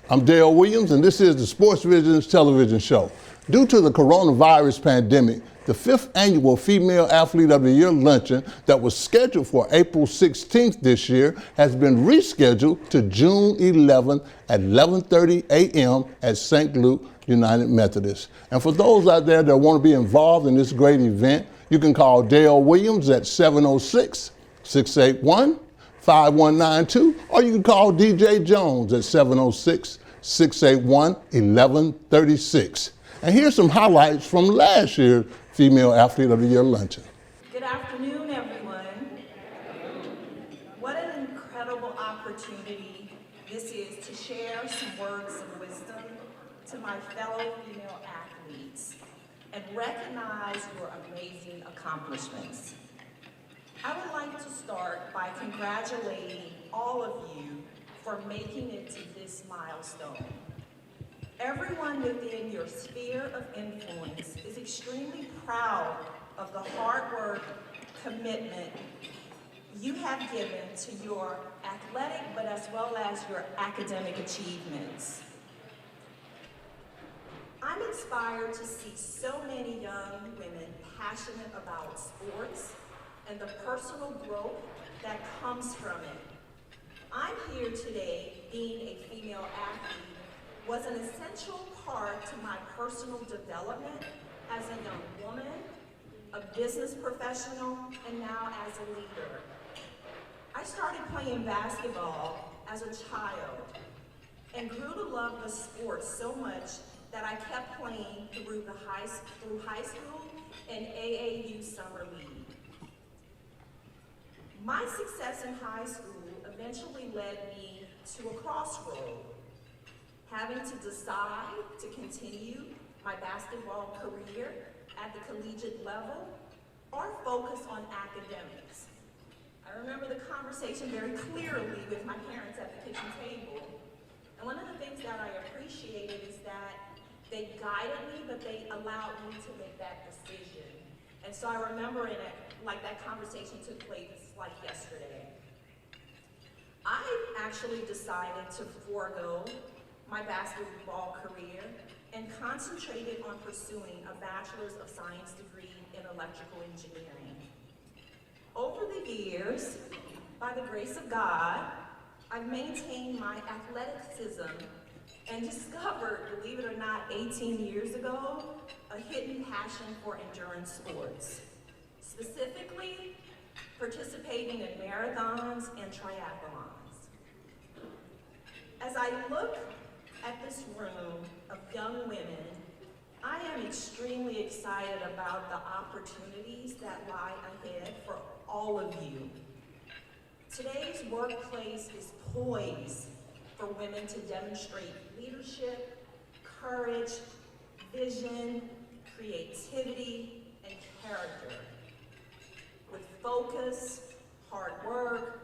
I'm Dale Williams, and this is the Sports Visions television show. Due to the coronavirus pandemic, the 5th annual Female Athlete of the Year luncheon that was scheduled for April 16th this year has been rescheduled to June 11th at 11:30 a.m. at St. Luke United Methodist. And for those out there that want to be involved in this great event, you can call Dale Williams at 706-681-5192, or you can call DJ Jones at 706-681-1136. And here's some highlights from last year's Female Athlete of the Year luncheon. Good afternoon, everyone. What an incredible opportunity this is to share some words of wisdom to my fellow female athletes and recognize your amazing accomplishments. I would like to start by congratulating all of you for making it to this milestone. Everyone within your sphere of influence is extremely proud of the hard work, commitment you have given to your athletic, but as well as your academic achievements. I'm inspired to see so many young women passionate about sports and the personal growth that comes from it. I'm here today being a female athlete was an essential part to my personal development as a young woman, a business professional, and now as a leader. I started playing basketball as a child and grew to love the sport so much that I kept playing through high school and AAU Summer League. My success in high school eventually led me to a crossroad, having to decide to continue my basketball career at the collegiate level or focus on academics. I remember the conversation very clearly with my parents at the kitchen table. And one of the things that I appreciated is that they guided me, but they allowed me to make that decision. And so I remember like that conversation took place like yesterday. I actually decided to forego my basketball career and concentrated on pursuing a Bachelor's of Science degree in electrical engineering. Over the years, by the grace of God, I've maintained my athleticism and discovered, believe it or not, 18 years ago, a hidden passion for endurance sports. Specifically, participating in marathons and triathlons. As I look at this room of young women, I am extremely excited about the opportunities that lie ahead for all of you. Today's workplace is poised for women to demonstrate leadership, courage, vision, creativity, and character. With focus, hard work,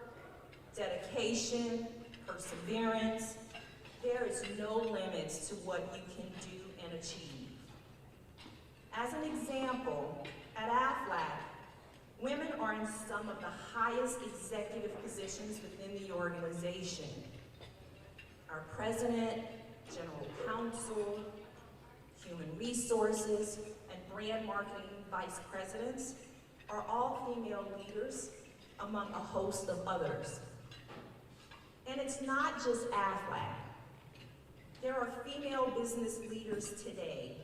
dedication, perseverance, there is no limits to what you can do and achieve. As an example, at AFLAC, women are in some of the highest executive positions within the organization. Our president, general counsel, human resources, and brand marketing vice presidents are all female leaders among a host of others. And it's not just AFLAC. There are female business leaders today,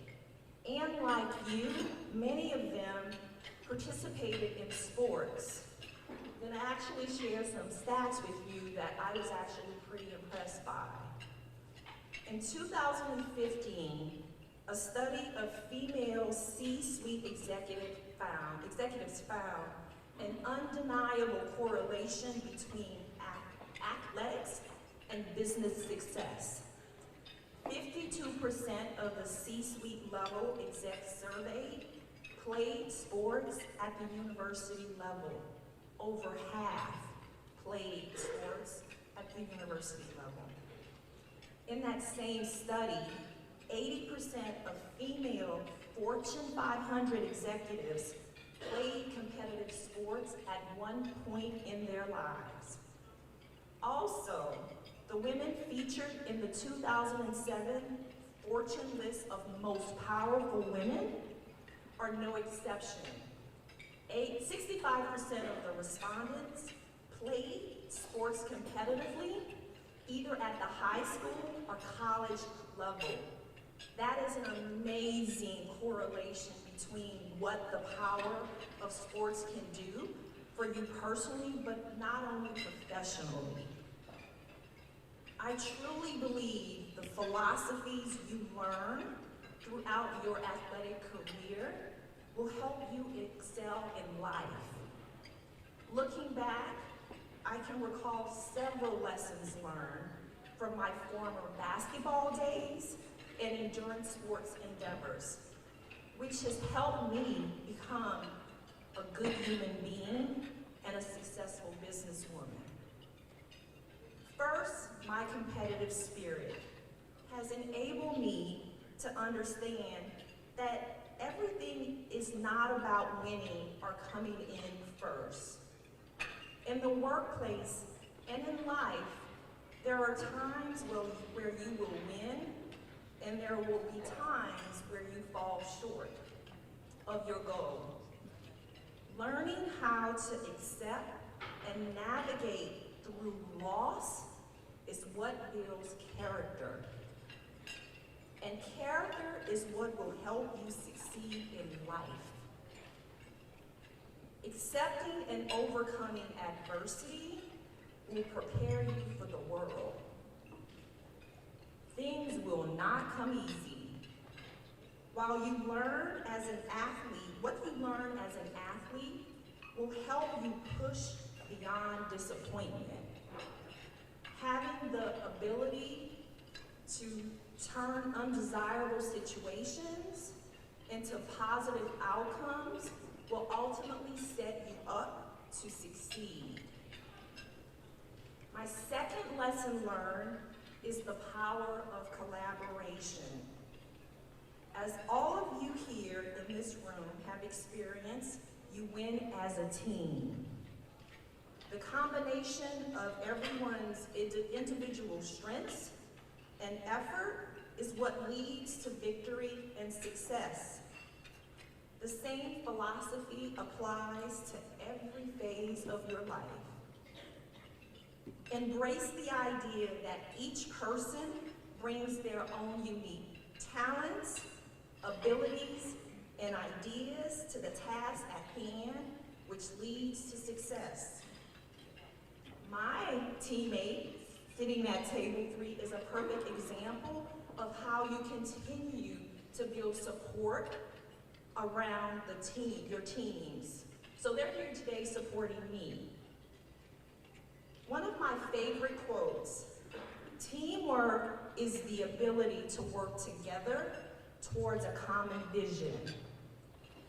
and like you, many of them participated in sports. Then I actually share some stats with you that I was actually pretty impressed by. In 2015, a study of female C-suite executives found an undeniable correlation between athletics and business success. 52% of the C-suite level execs surveyed played sports at the university level. Over half played sports at the university level. In that same study, 80% of female Fortune 500 executives played competitive sports at one point in their lives. Also, The women featured in the 2007 Fortune list of most powerful women are no exception. 65% of the respondents played sports competitively, either at the high school or college level. That is an amazing correlation between what the power of sports can do for you personally, but not only professionally. I truly believe the philosophies you learn throughout your athletic career will help you excel in life. Looking back, I can recall several lessons learned from my former basketball days and endurance sports endeavors, which has helped me become a good human being and a successful businesswoman. First, my competitive spirit has enabled me to understand that everything is not about winning or coming in first. In the workplace and in life, there are times where you will win, and there will be times where you fall short of your goal. Learning how to accept and navigate through loss is what builds character. And character is what will help you succeed in life. Accepting and overcoming adversity will prepare you for the world. Things will not come easy. While you learn as an athlete, what you learn as an athlete will help you push beyond disappointment. Having the ability to turn undesirable situations into positive outcomes will ultimately set you up to succeed. My second lesson learned is the power of collaboration. As all of you here in this room have experienced, you win as a team. The combination of everyone's individual strengths and effort is what leads to victory and success. The same philosophy applies to every phase of your life. Embrace the idea that each person brings their own unique talents, abilities, and ideas to the task at hand, which leads to success. My teammate sitting at table 3 is a perfect example of how you continue to build support around your teams. So they're here today supporting me. One of my favorite quotes, teamwork is the ability to work together towards a common vision.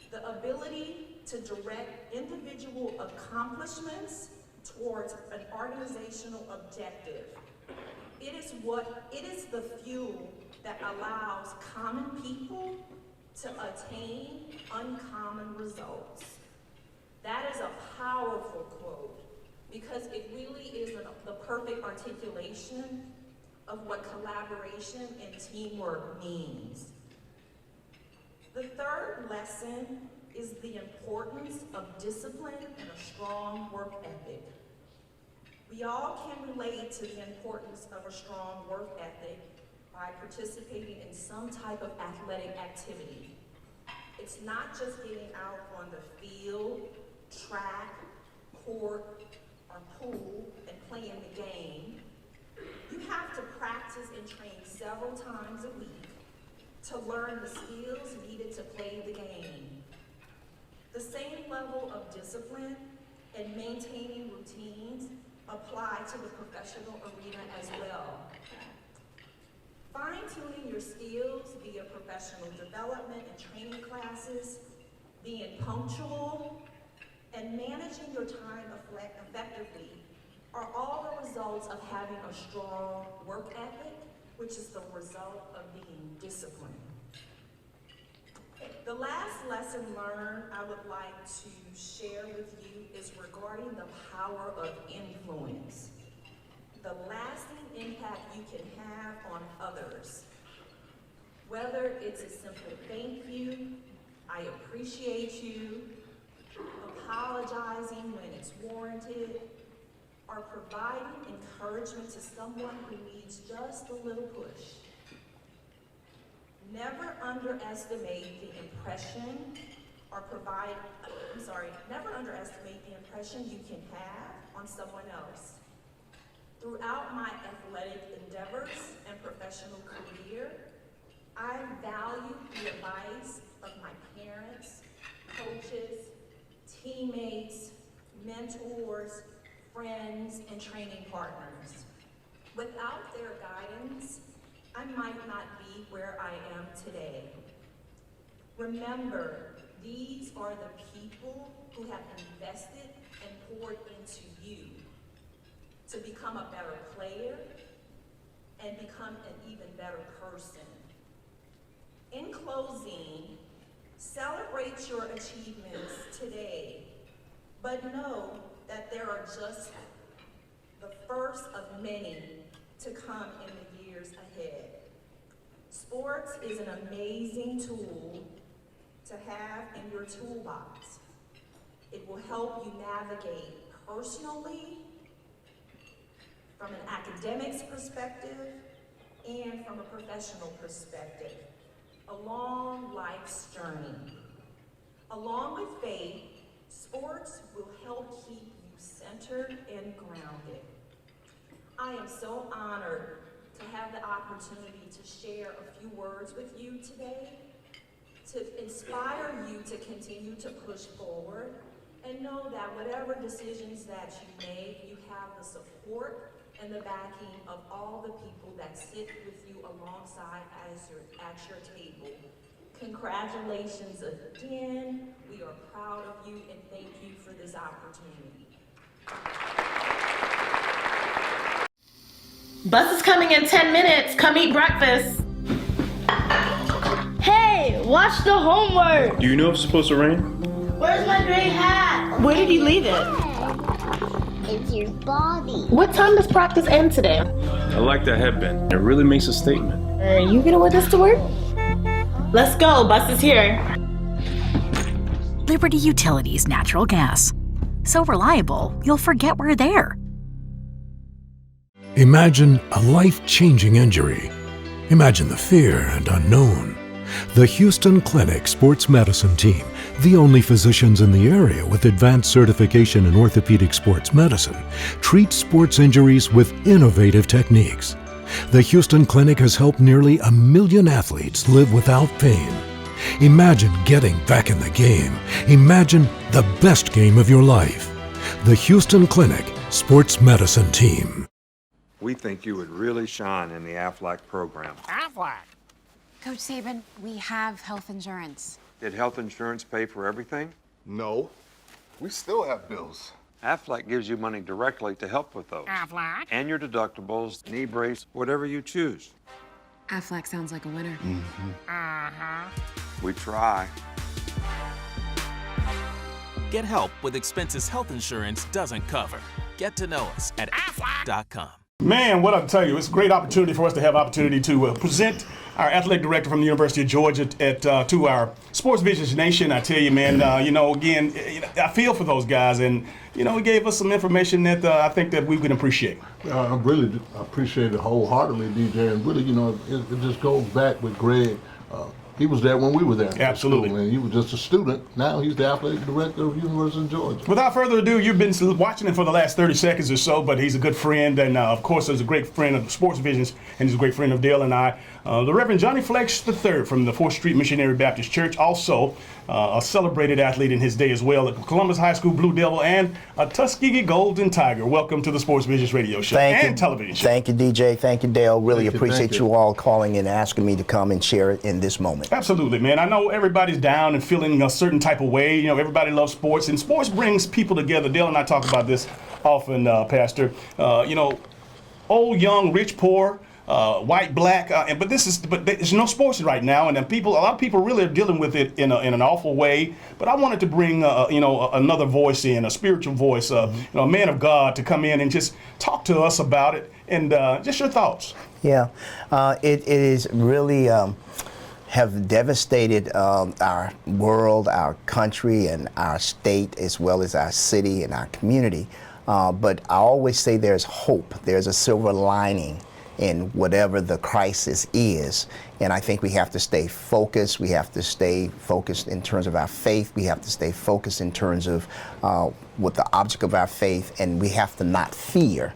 The ability to direct individual accomplishments towards an organizational objective. It is the fuel that allows common people to attain uncommon results. That is a powerful quote because it really is the perfect articulation of what collaboration and teamwork means. The third lesson is the importance of discipline and a strong work ethic. We all can relate to the importance of a strong work ethic by participating in some type of athletic activity. It's not just getting out on the field, track, court, or pool and playing the game. You have to practice and train several times a week to learn the skills needed to play the game. The same level of discipline and maintaining routines apply to the professional arena as well. Fine-tuning your skills via professional development and training classes, being punctual, and managing your time effectively are all the results of having a strong work ethic, which is the result of being disciplined. The last lesson learned I would like to share with you is regarding the power of influence. the lasting impact you can have on others. Whether it's a simple thank you, I appreciate you, apologizing when it's warranted, or providing encouragement to someone who needs just a little push. Never underestimate the impression never underestimate the impression you can have on someone else. Throughout my athletic endeavors and professional career, I value the advice of my parents, coaches, teammates, mentors, friends, and training partners. Without their guidance, I might not be where I am today. Remember, these are the people who have invested and poured into you to become a better player and become an even better person. In closing, celebrate your achievements today, but know that there are just the first of many to come in the years ahead. Sports is an amazing tool to have in your toolbox. It will help you navigate personally, from an academics perspective, and from a professional perspective, a long life's journey. Along with faith, sports will help keep you centered and grounded. I am so honored to have the opportunity to share a few words with you today, to inspire you to continue to push forward, and know that whatever decisions that you make, you have the support and the backing of all the people that sit with you alongside at your table. Congratulations again. We are proud of you and thank you for this opportunity. Bus is coming in 10 minutes. Come eat breakfast. Hey, watch the homework. Do you know if it's supposed to rain? Where's my gray hat? Where did you leave it? It's your body. What time does practice end today? I like that headband. It really makes a statement. Are you gonna wear this to work? Let's go, bus is here. Liberty Utilities natural gas. So reliable, you'll forget we're there. Imagine a life-changing injury. Imagine the fear and unknown. The Houston Clinic Sports Medicine Team, the only physicians in the area with advanced certification in orthopedic sports medicine, treats sports injuries with innovative techniques. The Houston Clinic has helped nearly 1 million athletes live without pain. Imagine getting back in the game. Imagine the best game of your life. The Houston Clinic Sports Medicine Team. We think you would really shine in the Aflac program. Aflac? Coach Saban, we have health insurance. Did health insurance pay for everything? No. We still have bills. Aflac gives you money directly to help with those. Aflac? And your deductibles, knee brace, whatever you choose. Aflac sounds like a winner. We try. Get help with expenses health insurance doesn't cover. Get to know us at aflac.com. Man, what I'll tell you, it's a great opportunity for us to have opportunity to present our athletic director from the University of Georgia to our Sports Visions Nation. I tell you, man, again, I feel for those guys, and he gave us some information that I think that we can appreciate. I really appreciate it wholeheartedly, DJ, and really, it just goes back with Greg. He was there when we were there. Absolutely. And he was just a student. Now he's the athletic director of University of Georgia. Without further ado, you've been watching him for the last 30 seconds or so, but he's a good friend, and of course, he's a great friend of the Sports Visions, and he's a great friend of Dale and I. The Reverend Johnny Flex III from the 4th Street Missionary Baptist Church, also a celebrated athlete in his day as well, at Columbus High School Blue Devil, and a Tuskegee Golden Tiger. Welcome to the Sports Visions radio show and television show. Thank you, DJ. Thank you, Dale. Really appreciate you all calling and asking me to come and share it in this moment. Absolutely, man. I know everybody's down and feeling a certain type of way. Everybody loves sports, and sports brings people together. Dale and I talk about this often, Pastor. Old, young, rich, poor, white, black, but there's no sports right now, and then a lot of people really are dealing with it in an awful way. But I wanted to bring another voice in, a spiritual voice, a man of God to come in and just talk to us about it, and just your thoughts. Yeah, it is really have devastated our world, our country, and our state, as well as our city and our community. But I always say there's hope. There's a silver lining in whatever the crisis is. And I think we have to stay focused. We have to stay focused in terms of our faith. We have to stay focused in terms of what the object of our faith, and we have to not fear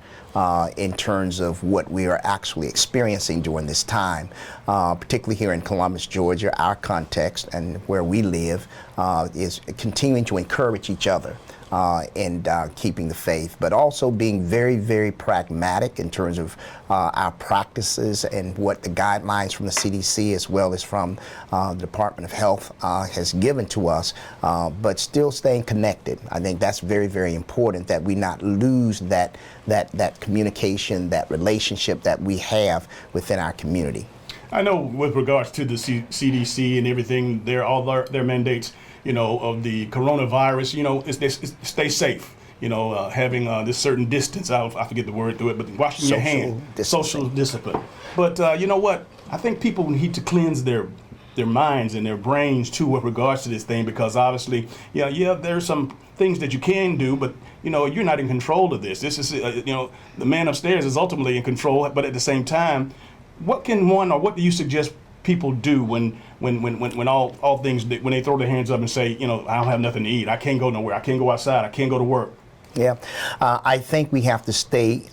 in terms of what we are actually experiencing during this time, particularly here in Columbus, Georgia. Our context and where we live is continuing to encourage each other. And keeping the faith, but also being very, very pragmatic in terms of our practices and what the guidelines from the CDC as well as from the Department of Health has given to us, but still staying connected. I think that's very, very important that we not lose that communication, that relationship that we have within our community. I know with regards to the CDC and everything, all their mandates, of the coronavirus, is stay safe. Having this certain distance. I forget the word to it, but washing your hands, social discipline. But you know what? I think people need to cleanse their minds and their brains too with regards to this thing, because obviously, there's some things that you can do, but you're not in control of this. This is, the man upstairs is ultimately in control, but at the same time, what do you suggest people do when all things, when they throw their hands up and say, I don't have nothing to eat, I can't go nowhere, I can't go outside, I can't go to work? Yeah, I think we have to stay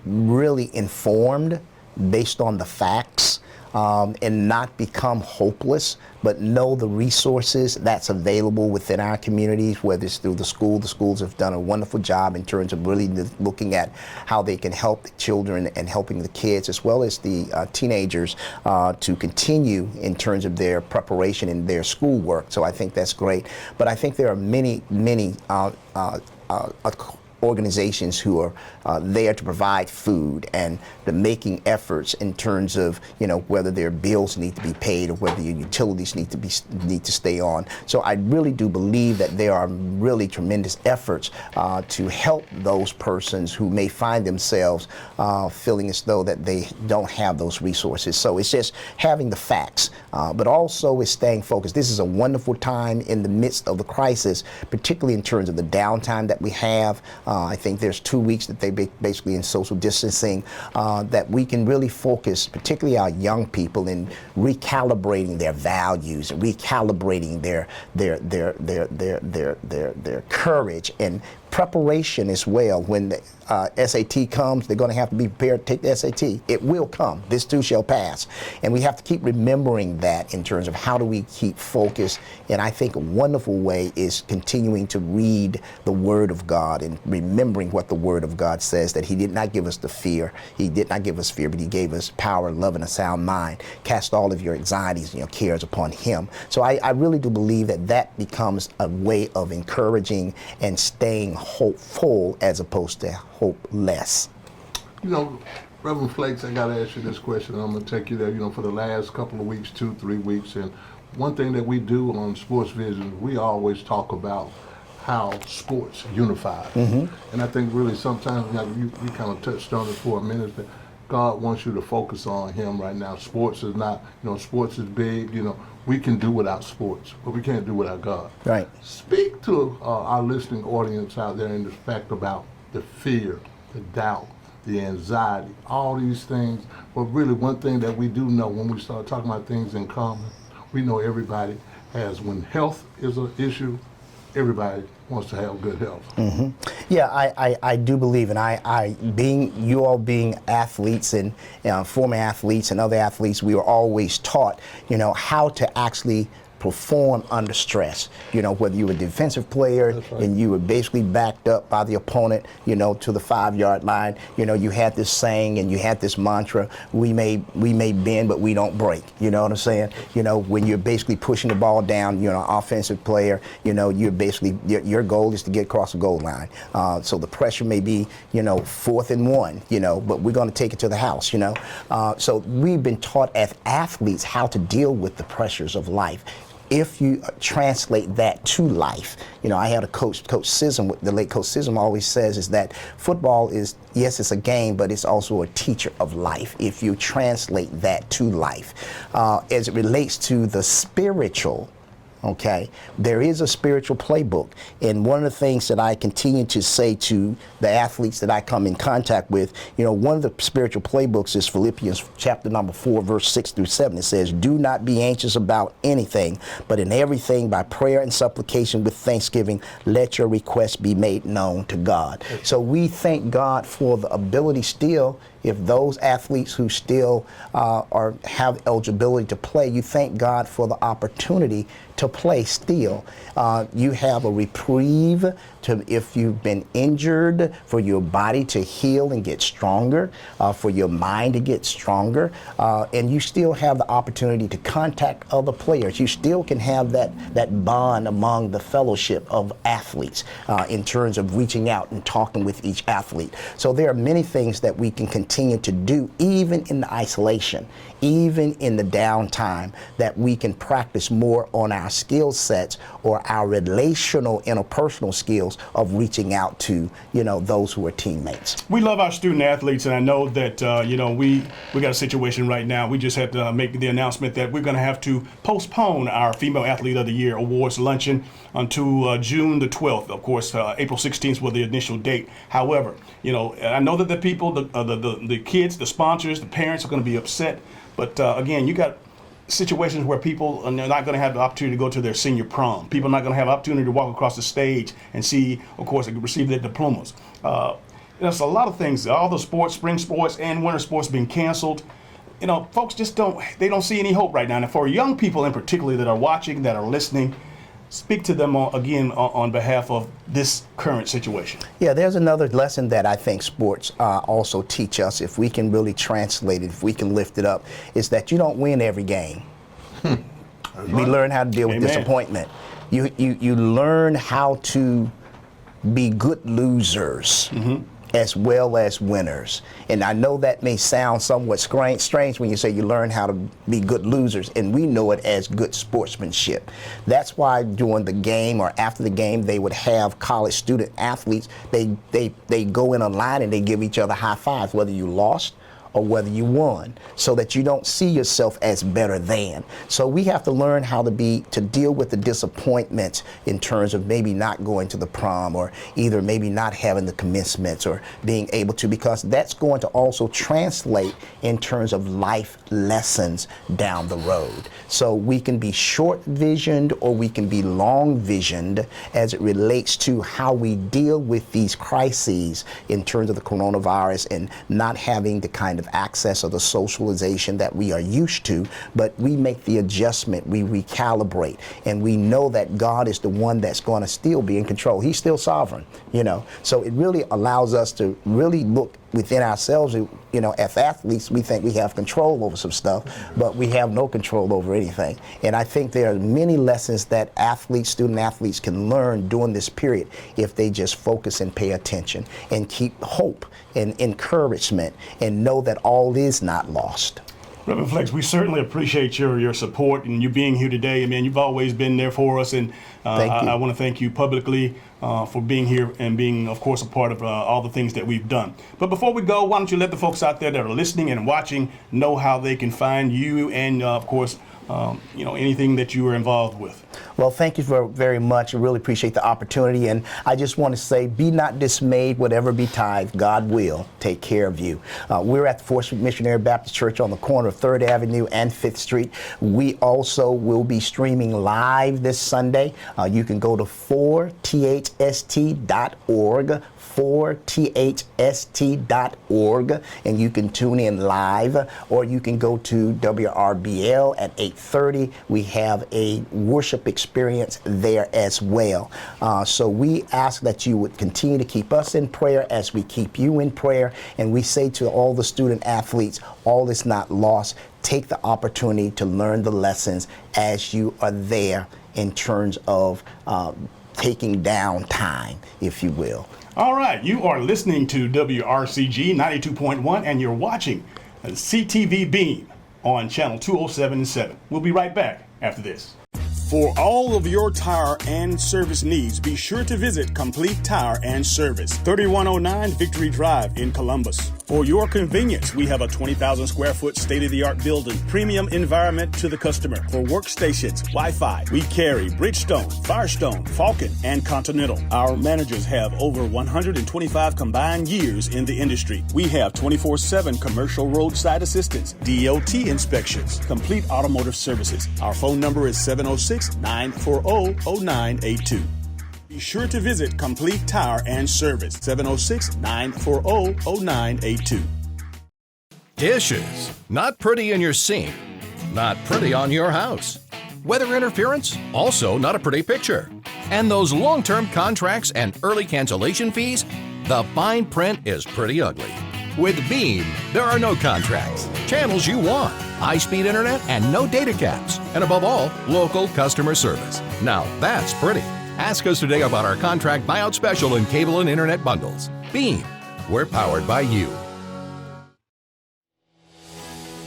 really informed based on the facts and not become hopeless, but know the resources that's available within our communities, whether it's through the school. The schools have done a wonderful job in terms of really looking at how they can help the children and helping the kids, as well as the teenagers, to continue in terms of their preparation and their schoolwork. So I think that's great. But I think there are many organizations who are there to provide food and making efforts in terms of whether their bills need to be paid or whether your utilities need to stay on. So I really do believe that there are really tremendous efforts to help those persons who may find themselves feeling as though that they don't have those resources. So it's just having the facts, but also it's staying focused. This is a wonderful time in the midst of the crisis, particularly in terms of the downtime that we have. I think there's 2 weeks that they basically in social distancing that we can really focus, particularly our young people, in recalibrating their values, recalibrating their courage and preparation as well. When the SAT comes, they're going to have to be prepared to take the SAT. It will come. This too shall pass. And we have to keep remembering that in terms of how do we keep focused. And I think a wonderful way is continuing to read the Word of God and remembering what the Word of God says, that He did not give us the fear. He did not give us fear, but He gave us power, love, and a sound mind. Cast all of your anxieties and your cares upon Him. So I really do believe that becomes a way of encouraging and staying hopeful as opposed to hopeless. Reverend Flakes, I got to ask you this question. I'm going to take you there, for the last couple of weeks, 2-3 weeks. And one thing that we do on Sports Vision, we always talk about how sports unifies. Mm-hmm. And I think really sometimes, you kind of touched on it for a minute, but God wants you to focus on Him right now. Sports is not, sports is big, we can do without sports, but we can't do without God. Right. Speak to our listening audience out there in the fact about the fear, the doubt, the anxiety, all these things. But really one thing that we do know when we start talking about things in common, we know everybody has, when health is an issue, everybody wants to have good health. Mm-hmm. Yeah, I do believe, and I you all being athletes and former athletes and other athletes, we were always taught, how to actually perform under stress. You know, whether you were a defensive player and you were basically backed up by the opponent, you know, to the 5-yard line. You know, you had this saying and you had this mantra, we may bend, but we don't break. You know what I'm saying? You know, when you're basically pushing the ball down, you're an offensive player, you know, you're basically, your goal is to get across the goal line. So the pressure may be, you know, 4th and 1, you know, but we're going to take it to the house, you know. So we've been taught as athletes how to deal with the pressures of life. If you translate that to life, you know, I had a coach, Coach Sism, the late Coach Sism always says is that football is, yes, it's a game, but it's also a teacher of life. If you translate that to life, as it relates to the spiritual, okay, there is a spiritual playbook. And one of the things that I continue to say to the athletes that I come in contact with, you know, one of the spiritual playbooks is Philippians chapter number 4, verse 6 through 7. It says, do not be anxious about anything, but in everything by prayer and supplication with thanksgiving, let your requests be made known to God. So we thank God for the ability still, if those athletes who still have eligibility to play, you thank God for the opportunity to play still. You have a reprieve to, if you've been injured, for your body to heal and get stronger, for your mind to get stronger, and you still have the opportunity to contact other players. You still can have that bond among the fellowship of athletes in terms of reaching out and talking with each athlete. So there are many things that we can continue to do, even in the isolation, even in the downtime, that we can practice more on our skill sets or our relational interpersonal skills of reaching out to, you know, those who are teammates. We love our student athletes, and I know that you know, we got a situation right now. We just had to make the announcement that we're going to have to postpone our Female Athlete of the Year awards luncheon until June the 12th. Of course, April 16th was the initial date. However, you know, I know that the people, the kids, the sponsors, the parents are going to be upset. But again, you got situations where people are not going to have the opportunity to go to their senior prom. People are not going to have the opportunity to walk across the stage and see, of course, receive their diplomas. There's a lot of things. All the sports, spring sports and winter sports being canceled. You know, folks just don't see any hope right now. And for young people in particular that are watching, that are listening, speak to them again on behalf of this current situation. Yeah, there's another lesson that I think sports also teach us, if we can really translate it, if we can lift it up, is that you don't win every game. We learn how to deal with disappointment. You learn how to be good losers. As well as winners. And I know that may sound somewhat strange when you say you learn how to be good losers, and we know it as good sportsmanship. That's why during the game or after the game, they would have college student athletes, they go in a line and they give each other high fives, whether you lost or whether you won, so that you don't see yourself as better than. So we have to learn how to deal with the disappointments in terms of maybe not going to the prom, or either maybe not having the commencements, or being able to, because that's going to also translate in terms of life lessons down the road. So we can be short visioned or we can be long visioned as it relates to how we deal with these crises in terms of the coronavirus and not having the kind of access or the socialization that we are used to, but we make the adjustment, we recalibrate, and we know that God is the one that's going to still be in control. He's still sovereign, you know. So it really allows us to really look within ourselves. You know, as athletes, we think we have control over some stuff, but we have no control over anything. And I think there are many lessons that student athletes can learn during this period if they just focus and pay attention and keep hope and encouragement and know that all is not lost. Reverend Flex, we certainly appreciate your support and you being here today. I mean, you've always been there for us, and I want to thank you publicly for being here and being, of course, a part of all the things that we've done. But before we go, why don't you let the folks out there that are listening and watching know how they can find you and, of course, you know, anything that you were involved with. Well, thank you very much. I really appreciate the opportunity. And I just want to say, be not dismayed, whatever betide, God will take care of you. We're at the 4th Street Missionary Baptist Church on the corner of 3rd Avenue and 5th Street. We also will be streaming live this Sunday. You can go to 4thst.org 4thst.org, and you can tune in live, or you can go to WRBL at 8:30. We have a worship experience there as well. So we ask that you would continue to keep us in prayer as we keep you in prayer, and we say to all the student athletes, all is not lost. Take the opportunity to learn the lessons as you are there in terms of taking down time, if you will. All right, you are listening to WRCG 92.1, and you're watching CTV Beam on channel 207 and 7. We'll be right back after this. For all of your tire and service needs, be sure to visit Complete Tire and Service, 3109 Victory Drive in Columbus. For your convenience, we have a 20,000 square foot state-of-the-art building, premium environment to the customer. For workstations, Wi-Fi, we carry Bridgestone, Firestone, Falcon, and Continental. Our managers have over 125 combined years in the industry. We have 24/7 commercial roadside assistance, DOT inspections, complete automotive services. Our phone number is 706-940-0982. Be sure to visit Complete Tire and Service, 706-940-0982. Dishes. Not pretty in your sink. Not pretty on your house. Weather interference. Also not a pretty picture. And those long-term contracts and early cancellation fees. The fine print is pretty ugly. With Beam, there are no contracts, channels you want, high-speed internet, and no data caps. And above all, local customer service. Now that's pretty. Ask us today about our contract buyout special in cable and internet bundles. Beam, we're powered by you.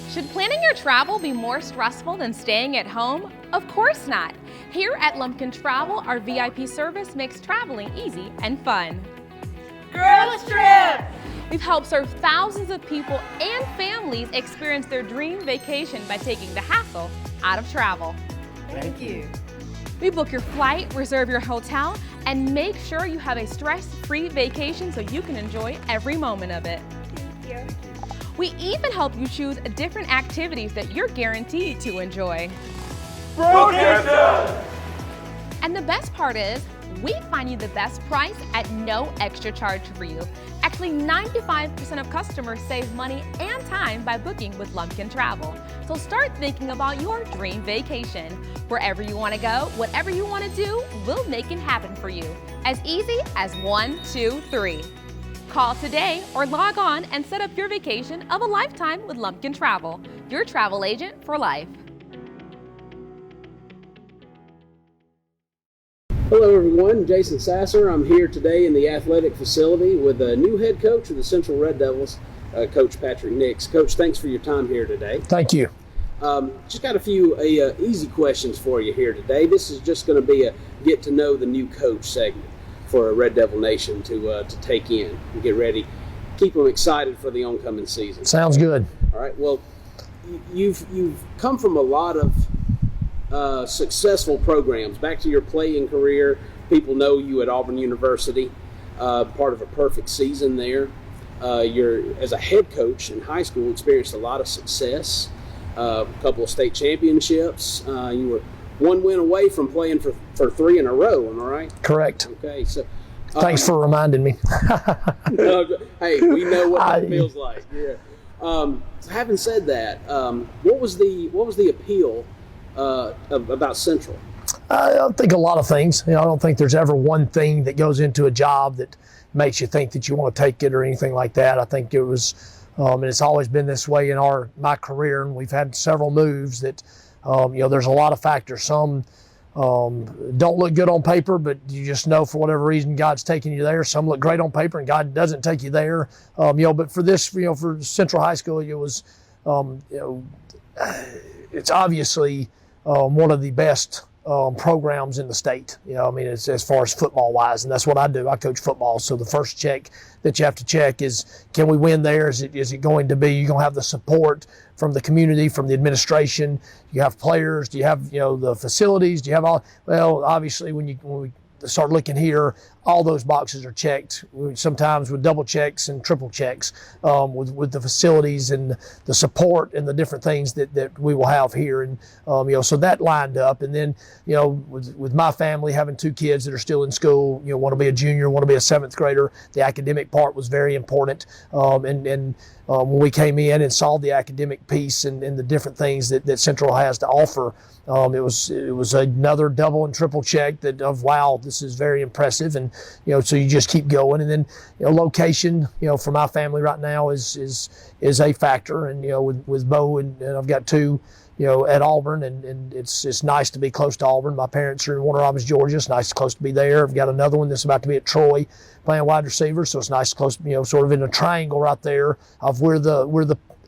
Should planning your travel be more stressful than staying at home? Of course not. Here at Lumpkin Travel, our VIP service makes traveling easy and fun. Girls Trip! We've helped serve thousands of people and families experience their dream vacation by taking the hassle out of travel. Thank you. We book your flight, reserve your hotel, and make sure you have a stress-free vacation so you can enjoy every moment of it. Thank you. We even help you choose different activities that you're guaranteed to enjoy. And the best part is, we find you the best price at no extra charge for you. Actually, 95% of customers save money and time by booking with Lumpkin Travel. So start thinking about your dream vacation. Wherever you want to go, whatever you want to do, we'll make it happen for you. As easy as 1, 2, 3. Call today or log on and set up your vacation of a lifetime with Lumpkin Travel, your travel agent for life. Hello everyone, Jason Sasser. I'm here today in the athletic facility with a new head coach of the Central Red Devils, Coach Patrick Nix. Coach, thanks for your time here today. Thank you. Just got a few easy questions for you here today. This is just going to be a get to know the new coach segment for Red Devil Nation to take in and get ready. Keep them excited for the oncoming season. Sounds good. All right. Well, you've come from a lot of successful programs. Back to your playing career, people know you at Auburn University, part of a perfect season there. You're, as a head coach in high school, experienced a lot of success, a couple of state championships. You were one win away from playing for 3 in a row, am I right? Correct. Okay, so thanks for reminding me. Hey, we know what that feels like. Yeah. So having said that, what was the appeal about Central? I think a lot of things. I don't think there's ever one thing that goes into a job that makes you think that you want to take it or anything like that. I think it was, and it's always been this way in my career, and we've had several moves that, there's a lot of factors. Some don't look good on paper, but you just know for whatever reason God's taking you there. Some look great on paper and God doesn't take you there. But for this, for Central High School, it was, it's obviously one of the best programs in the state. As far as football wise, and that's what I do. I coach football. So the first check that you have to check is, can we win there? Is it going to be, you're going to have the support from the community, from the administration? You have players? Do you have, the facilities? Do you have all? Well, obviously when we start looking here, all those boxes are checked, sometimes with double checks and triple checks, with the facilities and the support and the different things that we will have here. And, so that lined up. And then, with my family, having 2 kids that are still in school, want to be a junior, want to be a 7th grader, the academic part was very important. When we came in and saw the academic piece and the different things that Central has to offer, it was another double and triple check of wow, this is very impressive. And so you just keep going. And then location, for my family right now is a factor. And with Bo and I've got 2 at Auburn, and it's nice to be close to Auburn. My parents are in Warner Robins, Georgia. It's nice close to be there. I've got another one that's about to be at Troy playing wide receiver, so it's nice close, sort of in a triangle right there of where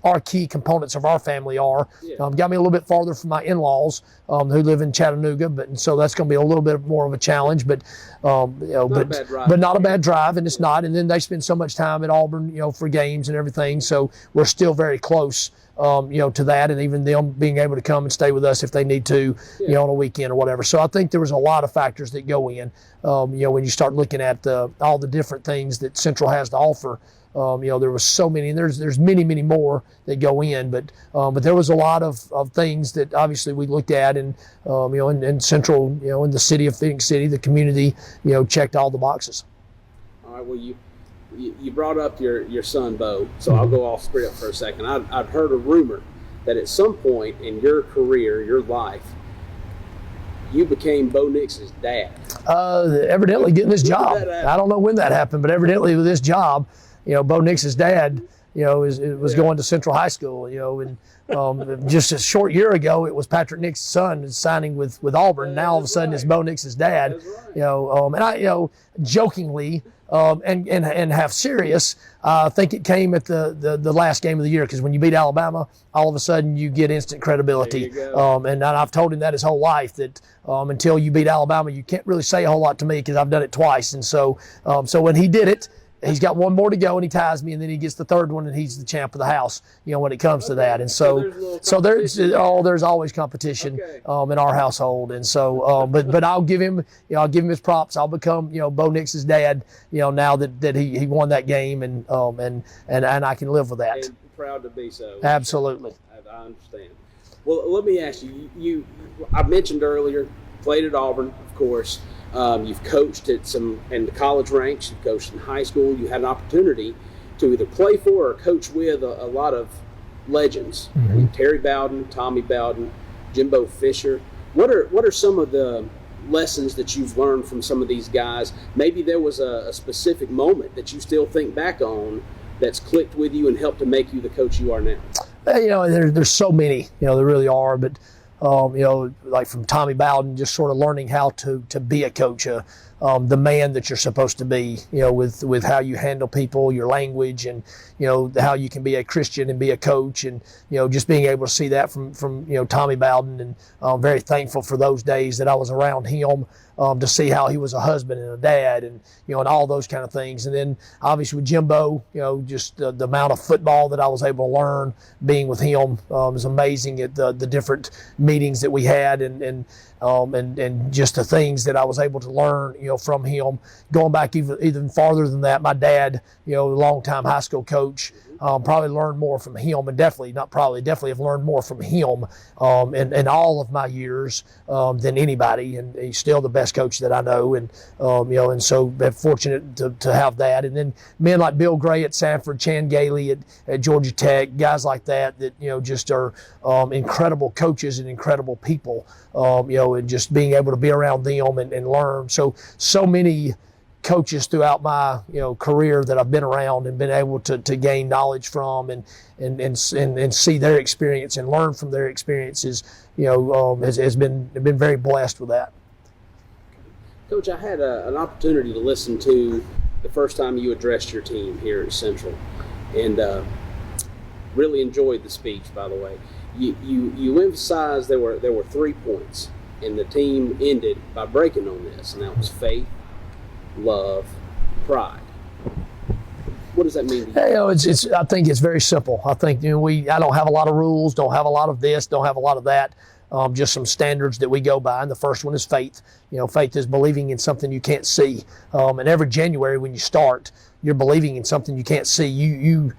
our key components of our family are. Got me a little bit farther from my in-laws who live in Chattanooga, and so that's going to be a little bit more of a challenge, but not a bad drive, and it's not. And then they spend so much time at Auburn, for games and everything, so we're still very close. To that, and even them being able to come and stay with us if they need to, on a weekend or whatever. So I think there was a lot of factors that go in, when you start looking at all the different things that Central has to offer. There was so many, and there's many, many more that go in, but there was a lot of things that obviously we looked at, and and Central, in the city of Phoenix City, the community, checked all the boxes. All right, well, you brought up your son, Bo, so I'll go off script for a second. I've heard a rumor that at some point in your career, your life, you became Bo Nix's dad. Evidently getting this job. I don't know when that happened, but evidently with this job, Bo Nix's dad, was going to Central High School, and just a short year ago, it was Patrick Nix's son signing with Auburn. Now all of a sudden it's Bo Nix's dad, and I, jokingly, and half serious, I think it came at the last game of the year, because when you beat Alabama, all of a sudden you get instant credibility. And I've told him that his whole life, that until you beat Alabama, you can't really say a whole lot to me, because I've done it twice. And so when he did it, he's got one more to go, and he ties me, and then he gets the 3rd one, and he's the champ of the house, when it comes to that. And so there's always competition in our household. And so, but I'll give him his props. I'll become, Bo Nix's dad, now that he won that game, and I can live with that. And proud to be so. Absolutely. I understand. Well, let me ask you, I mentioned earlier, played at Auburn, of course. You've coached in the college ranks, you've coached in high school, you had an opportunity to either play for or coach with a lot of legends. Terry Bowden, Tommy Bowden, Jimbo Fisher. What are some of the lessons that you've learned from some of these guys? Maybe there was a specific moment that you still think back on that's clicked with you and helped to make you the coach you are now. There's so many, there really are, but like from Tommy Bowden, just sort of learning how to be a coach, the man that you're supposed to be, with how you handle people, your language, and, how you can be a Christian and be a coach, and, just being able to see that from Tommy Bowden. And I'm very thankful for those days that I was around him, to see how he was a husband and a dad, and, and all those kind of things. And then obviously with Jimbo, just the amount of football that I was able to learn being with him is amazing at the different meetings that we had, and just the things that I was able to learn, from him. Going back even farther than that, my dad, longtime high school coach, probably learned more from him, and definitely have learned more from him in all of my years than anybody. And he's still the best coach that I know, and and so I'm fortunate to have that. And then men like Bill Gray at Sanford, Chan Gailey at Georgia Tech, guys like that just are incredible coaches and incredible people. And just being able to be around them and learn. So many coaches throughout my career that I've been around and been able to gain knowledge from and see their experience and learn from their experiences, has been very blessed with that. Coach, I had an opportunity to listen to the first time you addressed your team here at Central, and really enjoyed the speech, by the way. You emphasized there were 3 points, and the team ended by breaking on this, and that was faith, love, pride. What does that mean to you? I think it's very simple. I think I don't have a lot of rules, don't have a lot of this, don't have a lot of that. just some standards that we go by. And the first one is faith. Faith is believing in something you can't see. And every January when you start, you're believing in something you can't see. You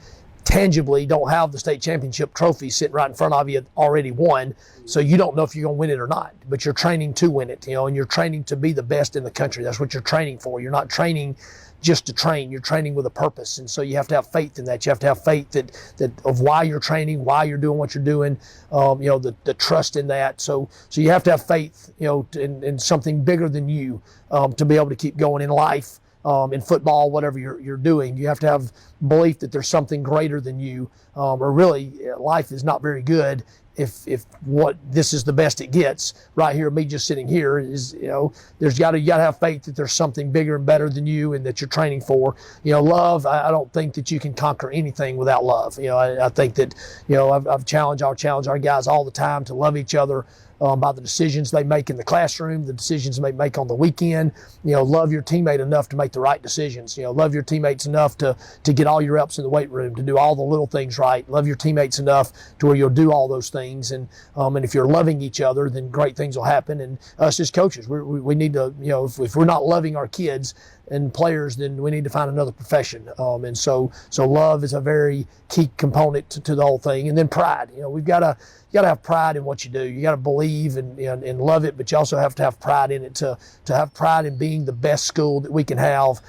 tangibly don't have the state championship trophy sitting right in front of you already won, so you don't know if you're going to win it or not, but you're training to win it, and you're training to be the best in the country. That's what you're training for. You're not training just to train. You're training with a purpose, and so you have to have faith in that. You have to have faith that of why you're training, why you're doing what you're doing, the trust in that. So you have to have faith, in something bigger than you, to be able to keep going in life. In football, whatever you're doing, you have to have belief that there's something greater than you, or really life is not very good if what this is the best it gets. Right here, me just sitting here is, you gotta have faith that there's something bigger and better than you and that you're training for. Love, I don't think that you can conquer anything without love. I think that, I'll challenge our guys all the time to love each other. By the decisions they make in the classroom, the decisions they make on the weekend. Love your teammate enough to make the right decisions. Love your teammates enough to get all your reps in the weight room, to do all the little things right. Love your teammates enough to where you'll do all those things. And if you're loving each other, then great things will happen. And us as coaches, we need to, if we're not loving our kids and players, then we need to find another profession. And so love is a very key component to the whole thing. And then pride. We've got to have pride in what you do. You got to believe and love it, but you also have to have pride in it to have pride in being the best school that we can have,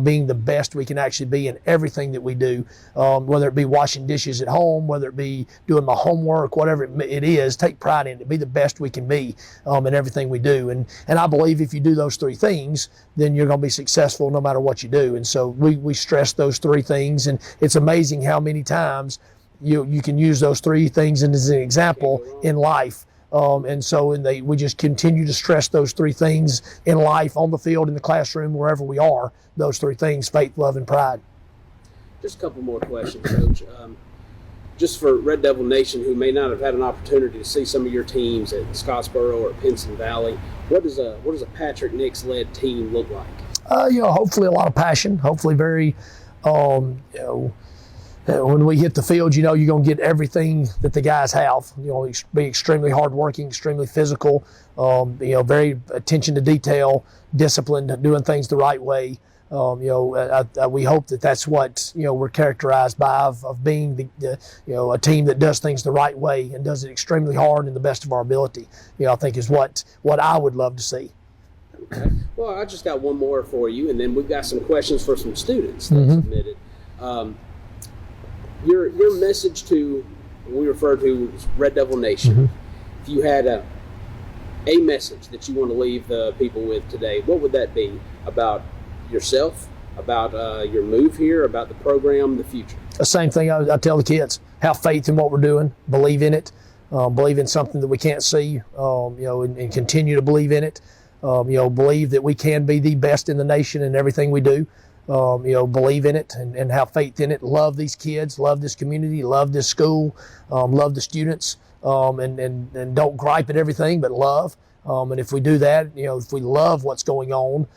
being the best we can actually be in everything that we do, whether it be washing dishes at home, whether it be doing my homework, whatever it is, take pride in it, be the best we can be in everything we do. And I believe if you do those three things, then you're going to be successful no matter what you do. And so we stress those three things, and it's amazing how many times you can use those three things as an example in life. We just continue to stress those three things in life, on the field, in the classroom, wherever we are, those three things: faith, love, and pride. Just a couple more questions, Coach. Just for Red Devil Nation who may not have had an opportunity to see some of your teams at Scottsboro or Pinson Valley, what does a Patrick Nix-led team look like? Hopefully a lot of passion, hopefully very, when we hit the field, you're going to get everything that the guys have. Be extremely hardworking, extremely physical, very attention to detail, disciplined, doing things the right way. We hope that that's what we're characterized by, of being a team that does things the right way and does it extremely hard and the best of our ability. I think is what I would love to see. Okay. Well, I just got one more for you, and then we've got some questions for some students that submitted. Your message to what we refer to as Red Devil Nation, if you had a message that you want to leave the people with today, what would that be about yourself, about your move here, about the program, the future? The same thing I tell the kids: have faith in what we're doing, believe in it, believe in something that we can't see, and continue to believe in it. Believe that we can be the best in the nation in everything we do. Believe in it and have faith in it. Love these kids, love this community, love this school, love the students, and don't gripe at everything, but love. And if we do that, if we love what's going on,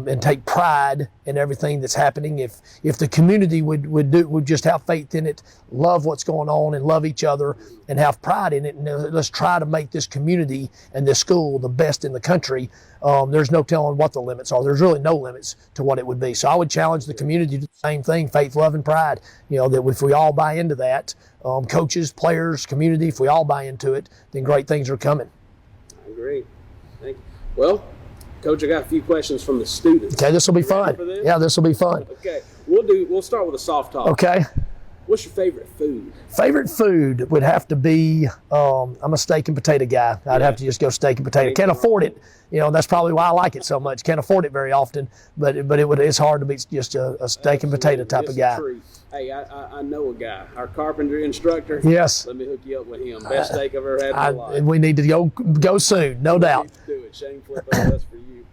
and take pride in everything that's happening, if the community would just have faith in it, love what's going on, and love each other, and have pride in it, and let's try to make this community and this school the best in the country. There's no telling what the limits are. There's really no limits to what it would be. So I would challenge the community to do the same thing: faith, love, and pride. That if we all buy into that, coaches, players, community, if we all buy into it, then great things are coming. I agree. Thank you. Well, Coach, I got a few questions from the students. Okay, this will be fun. Yeah, this will be fun. Okay, we'll start with a soft talk. Okay. What's your favorite food? Favorite food would have to be, I'm a steak and potato guy. I'd have to just go steak and potato. Can't afford it. That's probably why I like it so much. Can't afford it very often, but it's hard to be just a steak and potato type of guy. Hey, I know a guy, our carpentry instructor. Yes. Let me hook you up with him. Best steak I've ever had in my life. We need to go soon, no doubt. We need to do it. Shane Flipper, that's for you.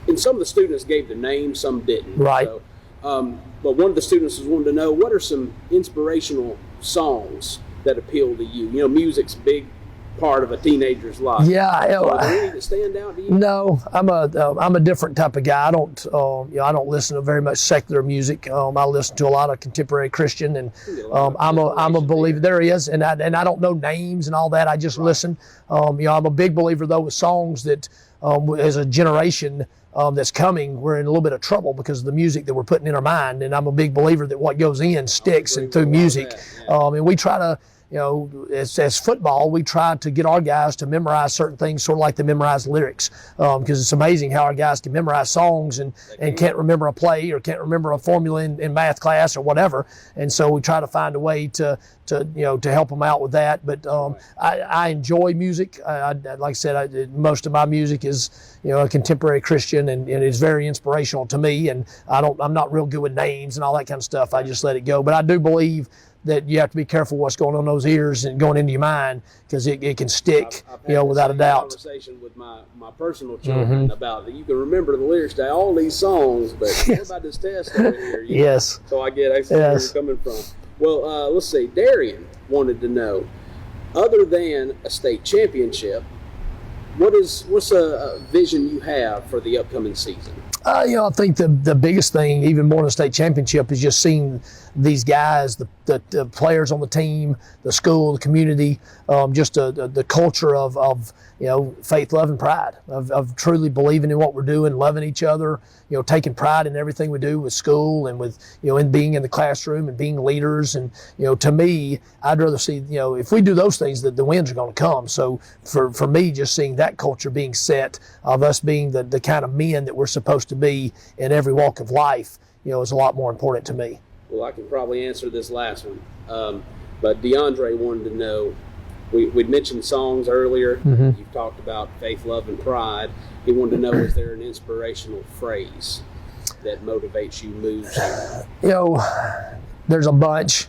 And some of the students gave their name, some didn't. Right. So, but one of the students was wanting to know, what are some inspirational songs that appeal to you? Music's big part of a teenager's life. Yeah, Are there any that stand out to you? No, I'm a different type of guy. I don't I don't listen to very much secular music. I listen to a lot of contemporary Christian, and I'm a believer. There he is, and I don't know names and all that. I just listen. I'm a big believer though with songs that as a generation that's coming, we're in a little bit of trouble because of the music that we're putting in our mind. And I'm a big believer that what goes in sticks and through music. And we try to, as football, we try to get our guys to memorize certain things, sort of like they memorize lyrics, because it's amazing how our guys can memorize songs and can't remember a play or can't remember a formula in math class or whatever. And so we try to find a way to help them out with that. But I enjoy music. Like I said, most of my music is a contemporary Christian, and it's very inspirational to me. And I'm not real good with names and all that kind of stuff. I just let it go. But I do believe that you have to be careful what's going on in those ears and going into your mind, because it can stick, without a doubt. Conversation with my personal children about that. You can remember the lyrics to all these songs, but what about this test over here? Yes. So I get where you're coming from. Well, let's see. Darian wanted to know, other than a state championship, what's a vision you have for the upcoming season? I think the biggest thing, even more than a state championship, is just seeing these guys, the players on the team, the school, the community, just the culture of faith, love, and pride, of truly believing in what we're doing, loving each other, taking pride in everything we do with school and with, in being in the classroom and being leaders. And, to me, I'd rather see, if we do those things, that the wins are going to come. So for me, just seeing that culture being set, of us being the kind of men that we're supposed to be in every walk of life, is a lot more important to me. Well, I can probably answer this last one. But DeAndre wanted to know, we'd mentioned songs earlier. Mm-hmm. You've talked about faith, love, and pride. He wanted to know, is there an inspirational phrase that motivates you, moves you? There's a bunch,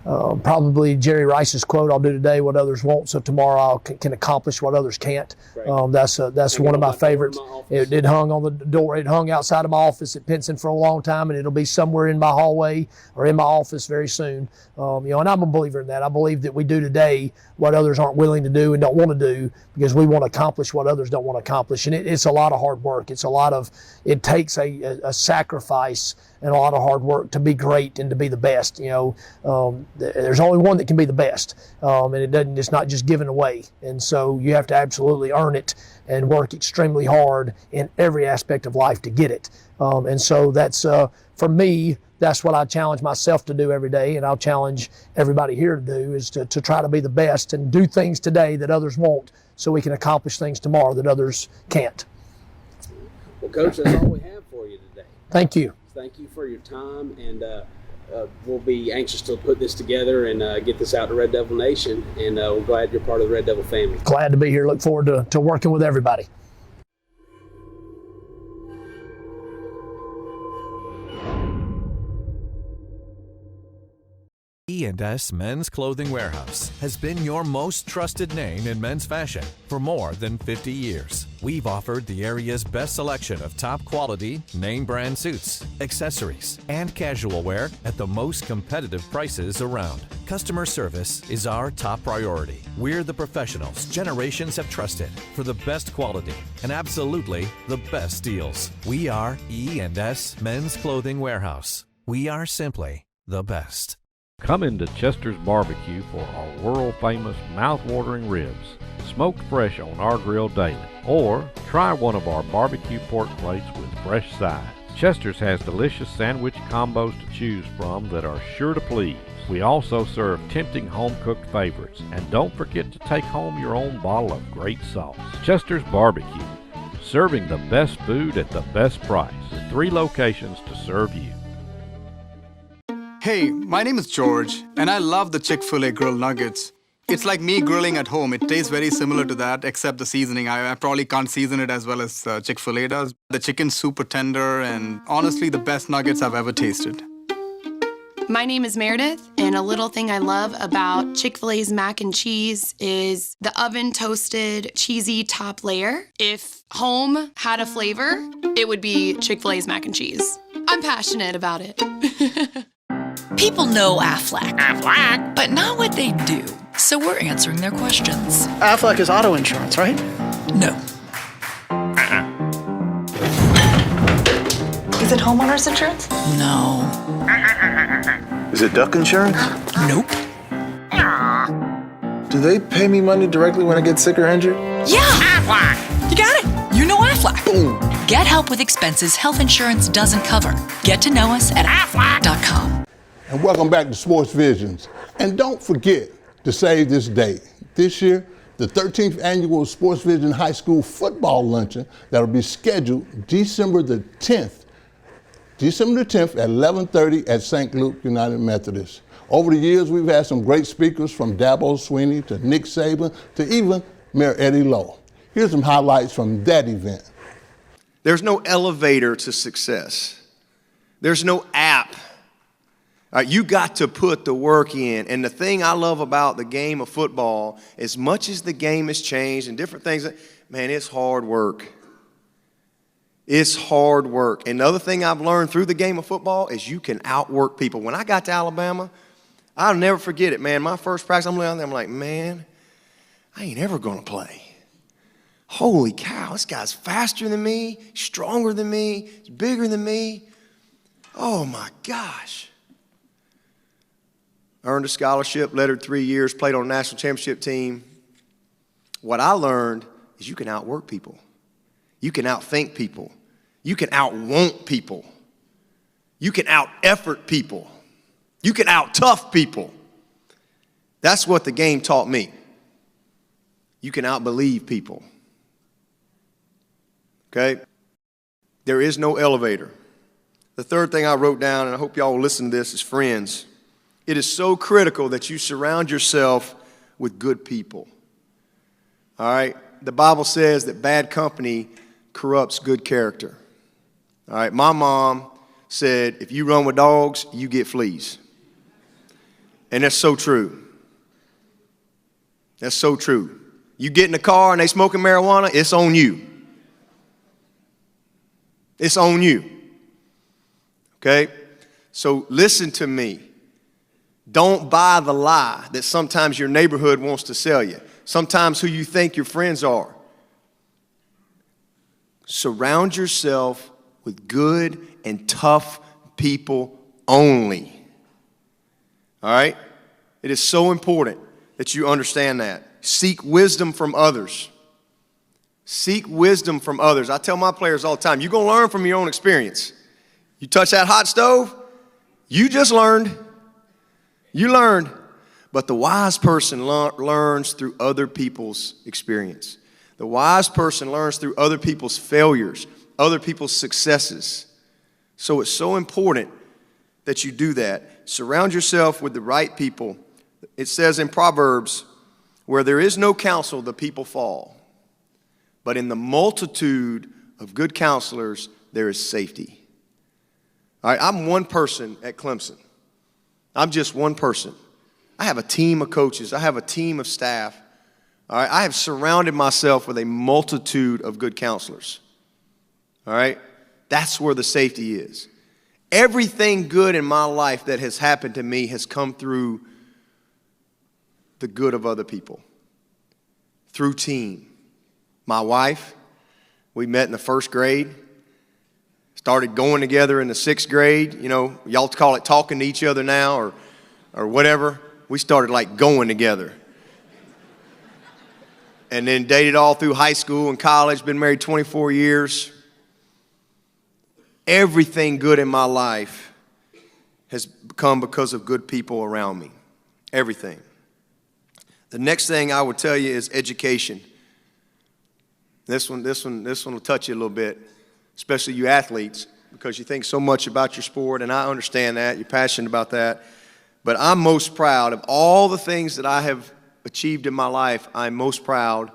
probably Jerry Rice's quote, "I'll do today what others won't, so tomorrow I can accomplish what others can't." Right. That's one of my favorites. It hung on the door. It hung outside of my office at Pinson for a long time, and it'll be somewhere in my hallway or in my office very soon. And I'm a believer in that. I believe that we do today what others aren't willing to do and don't want to do, because we want to accomplish what others don't want to accomplish. And it's a lot of hard work. It takes a sacrifice and a lot of hard work to be great and to be the best. There's only one that can be the best, and it's not just given away. And so you have to absolutely earn it and work extremely hard in every aspect of life to get it. And so that's, for me, that's what I challenge myself to do every day, and I'll challenge everybody here to do, is to try to be the best and do things today that others won't, so we can accomplish things tomorrow that others can't. Well, Coach, that's all we have for you today. Thank you. Thank you for your time, and we'll be anxious to put this together and get this out to Red Devil Nation, and we're glad you're part of the Red Devil family. Glad to be here. Look forward to working with everybody. E&S Men's Clothing Warehouse has been your most trusted name in men's fashion for more than 50 years. We've offered the area's best selection of top quality, name brand suits, accessories, and casual wear at the most competitive prices around. Customer service is our top priority. We're the professionals generations have trusted for the best quality and absolutely the best deals. We are E&S Men's Clothing Warehouse. We are simply the best. Come into Chester's Barbecue for our world-famous mouth-watering ribs, smoked fresh on our grill daily. Or try one of our barbecue pork plates with fresh sides. Chester's has delicious sandwich combos to choose from that are sure to please. We also serve tempting home-cooked favorites. And don't forget to take home your own bottle of great sauce. Chester's Barbecue, serving the best food at the best price, with 3 locations to serve you. Hey, my name is George, and I love the Chick-fil-A grilled nuggets. It's like me grilling at home. It tastes very similar to that, except the seasoning. I probably can't season it as well as Chick-fil-A does. The chicken's super tender, and honestly, the best nuggets I've ever tasted. My name is Meredith, and a little thing I love about Chick-fil-A's mac and cheese is the oven-toasted, cheesy top layer. If home had a flavor, it would be Chick-fil-A's mac and cheese. I'm passionate about it. People know Aflac, but not what they do. so we're answering their questions. Aflac is auto insurance, right? No. Is it homeowner's insurance? No. Is it duck insurance? Nope. Do they pay me money directly when I get sick or injured? Yeah! Aflac! You got it! You know Aflac. Boom. Get help with expenses health insurance doesn't cover. Get to know us at aflac.com. And welcome back to Sports Visions. And don't forget to save this date. This year, the 13th annual Sports Vision High School football luncheon that will be scheduled December the 10th. December the 10th at 11:30 at St. Luke United Methodist. Over the years, we've had some great speakers from Dabo Swinney to Nick Saban to even Mayor Eddie Lowe. Here's some highlights from that event. There's no elevator to success. There's no app. You got to put the work in. And the thing I love about the game of football, as much as the game has changed and different things, man, it's hard work. It's hard work. And the other thing I've learned through the game of football is you can outwork people. When I got to Alabama, I'll never forget it, man. My first practice, I'm laying there, I'm like, man, I ain't ever going to play. Holy cow, this guy's faster than me, stronger than me, he's bigger than me. Oh, my gosh. Earned a scholarship, lettered 3 years, played on a national championship team. What I learned is you can outwork people. You can outthink people. You can outwant people. You can out-effort people. You can out-tough people. That's what the game taught me. You can out-believe people. Okay? There is no elevator. The third thing I wrote down, and I hope y'all will listen to this, is friends. It is so critical that you surround yourself with good people. All right? The Bible says that bad company corrupts good character. All right? My mom said, if you run with dogs, you get fleas. And that's so true. That's so true. You get in the car and they smoking marijuana, it's on you. It's on you. Okay? So listen to me. Don't buy the lie that sometimes your neighborhood wants to sell you. Sometimes who you think your friends are. Surround yourself with good and tough people only. All right? It is so important that you understand that. Seek wisdom from others. Seek wisdom from others. I tell my players all the time, you're going to learn from your own experience. You touch that hot stove, you just learned. You learned. But the wise person learns through other people's experience. The wise person learns through other people's failures, other people's successes. So it's so important that you do that. Surround yourself with the right people. It says in Proverbs, where there is no counsel, the people fall. But in the multitude of good counselors, there is safety. All right, I'm one person at Clemson. I'm just one person. I have a team of coaches. I have a team of staff. All right, I have surrounded myself with a multitude of good counselors. All right, that's where the safety is. Everything good in my life that has happened to me has come through the good of other people, through team. My wife, we met in the first grade, started going together in the sixth grade. You know, y'all call it talking to each other now or whatever. We started like going together. And then dated all through high school and college, been married 24 years. Everything good in my life has come because of good people around me. Everything. The next thing I would tell you is education. This one will touch you a little bit, especially you athletes, because you think so much about your sport, and I understand that. You're passionate about that. But I'm most proud of all the things that I have achieved in my life. I'm most proud.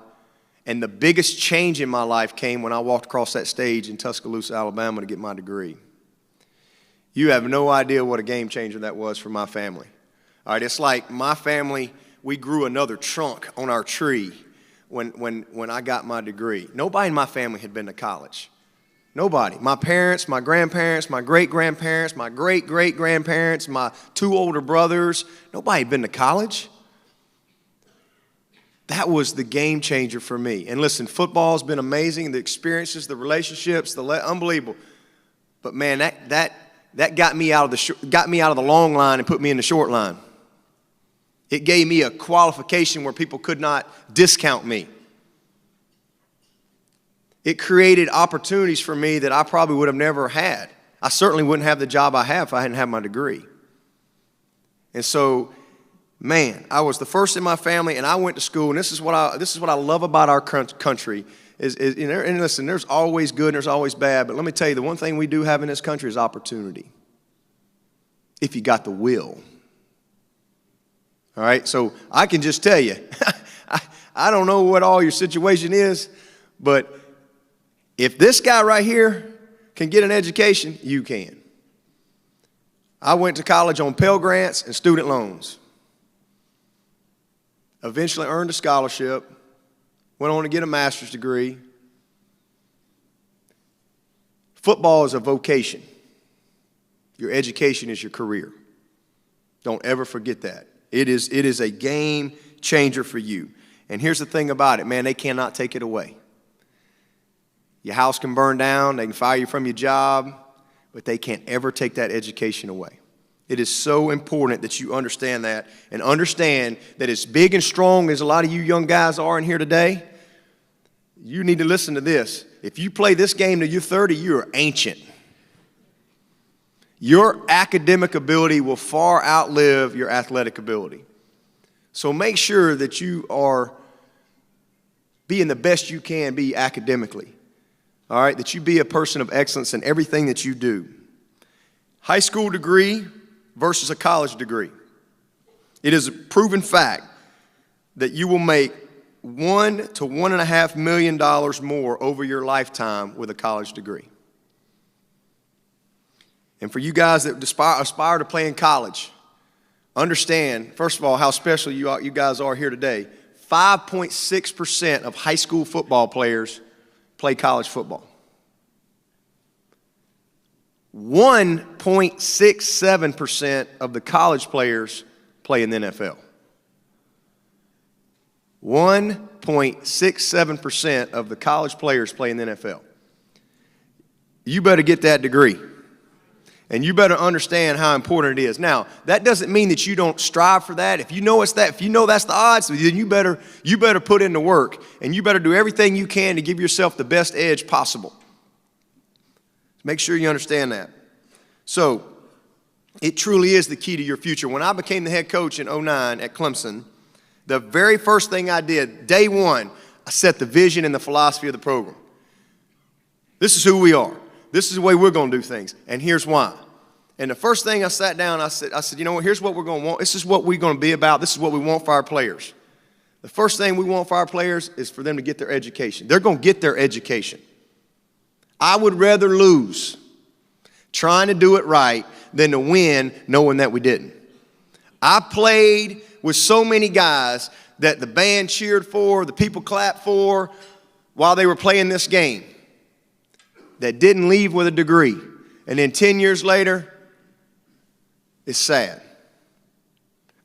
And the biggest change in my life came when I walked across that stage in Tuscaloosa, Alabama to get my degree. You have no idea what a game changer that was for my family. All right, it's like my family, we grew another trunk on our tree when I got my degree. Nobody in my family had been to college. Nobody. My parents, my grandparents, my great-grandparents, my great-great-grandparents, my two older brothers, nobody had been to college. That was the game changer for me. And listen, football's been amazing. The experiences, the relationships, unbelievable. But man, that got me out of the long line and put me in the short line. It gave me a qualification where people could not discount me. It created opportunities for me that I probably would have never had. I certainly wouldn't have the job I have if I hadn't had my degree. And so, man, I was the first in my family, and I went to school, and this is what I love about our country. And listen, there's always good and there's always bad, but let me tell you, the one thing we do have in this country is opportunity. If you got the will. All right, so I can just tell you, I don't know what all your situation is, but if this guy right here can get an education, you can. I went to college on Pell Grants and student loans. Eventually earned a scholarship, went on to get a master's degree. Football is a vocation. Your education is your career. Don't ever forget that. It is a game changer for you. And here's the thing about it, man, they cannot take it away. Your house can burn down, they can fire you from your job, but they can't ever take that education away. It is so important that you understand that, and understand that as big and strong as a lot of you young guys are in here today, you need to listen to this. If you play this game till you're 30, you're ancient. Your academic ability will far outlive your athletic ability. So make sure that you are being the best you can be academically. All right, that you be a person of excellence in everything that you do. High school degree versus a college degree. It is a proven fact that you will make $1 to $1.5 million more over your lifetime with a college degree. And for you guys that aspire to play in college, understand, first of all, how special you guys are here today. 5.6% of high school football players play college football. 1.67% of the college players play in the NFL. 1.67% of the college players play in the NFL. You better get that degree. And you better understand how important it is. Now, that doesn't mean that you don't strive for that. If you know it's that, if you know that's the odds, then you better put in the work, and you better do everything you can to give yourself the best edge possible. Make sure you understand that. So, it truly is the key to your future. When I became the head coach in 2009 at Clemson, the very first thing I did, day one, I set the vision and the philosophy of the program. This is who we are. This is the way we're going to do things, and here's why. And the first thing I sat down, I said, you know what, here's what we're going to want. This is what we're going to be about. This is what we want for our players. The first thing we want for our players is for them to get their education. They're going to get their education. I would rather lose trying to do it right than to win knowing that we didn't. I played with so many guys that the band cheered for, the people clapped for while they were playing this game, that didn't leave with a degree. And then 10 years later, it's sad.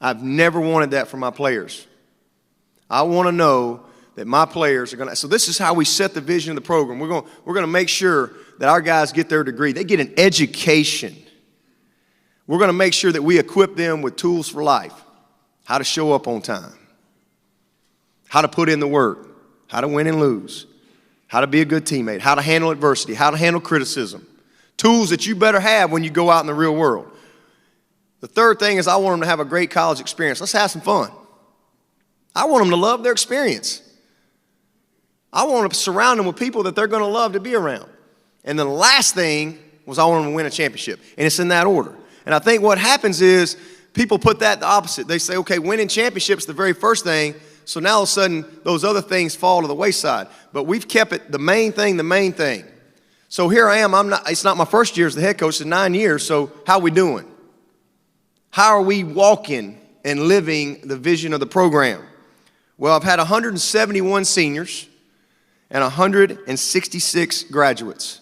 I've never wanted that for my players. I want to know that my players are going to. So this is how we set the vision of the program. We're going to make sure that our guys get their degree. They get an education. We're going to make sure that we equip them with tools for life. How to show up on time. How to put in the work. How to win and lose. How to be a good teammate, how to handle adversity, how to handle criticism. Tools that you better have when you go out in the real world. The third thing is I want them to have a great college experience. Let's have some fun. I want them to love their experience. I want to surround them with people that they're going to love to be around. And then the last thing was I want them to win a championship. And it's in that order. And I think what happens is people put that the opposite. They say, okay, winning championships is the very first thing. So now all of a sudden, those other things fall to the wayside. But we've kept it the main thing. So here I am. It's not my first year as the head coach. It's 9 years. So how are we doing? How are we walking and living the vision of the program? Well, I've had 171 seniors and 166 graduates.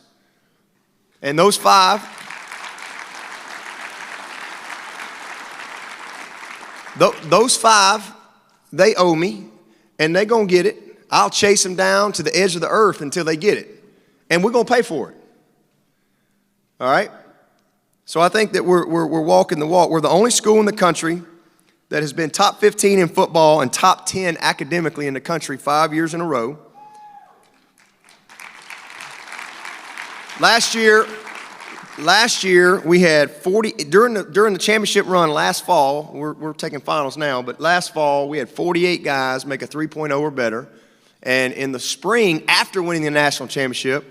And those five, they owe me, and they're going to get it. I'll chase them down to the edge of the earth until they get it. And we're going to pay for it. All right? So I think that we're walking the walk. We're the only school in the country that has been top 15 in football and top 10 academically in the country 5 years in a row. Last year we had 40 during the championship run last fall. We're taking finals now, but last fall we had 48 guys make a 3.0 or better. And in the spring, after winning the national championship,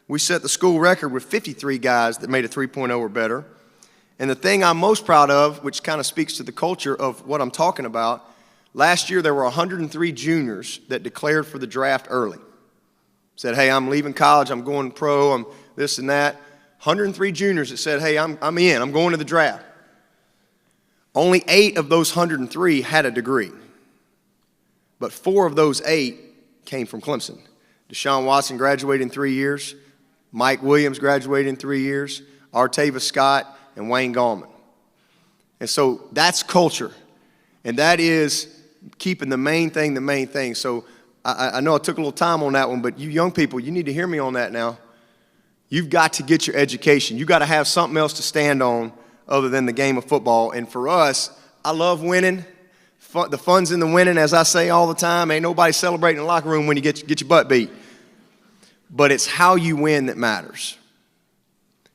we set the school record with 53 guys that made a 3.0 or better. And the thing I'm most proud of, which kind of speaks to the culture of what I'm talking about, last year there were 103 juniors that declared for the draft early. Said, hey, I'm leaving college, I'm going pro, I'm this and that. 103 juniors that said, hey, I'm in, I'm going to the draft. Only 8 of those 103 had a degree. But 4 of those 8 came from Clemson. Deshaun Watson graduated in 3 years. Mike Williams graduated in 3 years. Artavis Scott and Wayne Gallman. And so that's culture. And that is keeping the main thing the main thing. So I know I took a little time on that one, but you young people, you need to hear me on that now. You've got to get your education. You've got to have something else to stand on other than the game of football. And for us, I love winning. The fun's in the winning, as I say all the time. Ain't nobody celebrating in the locker room when you get your butt beat. But it's how you win that matters.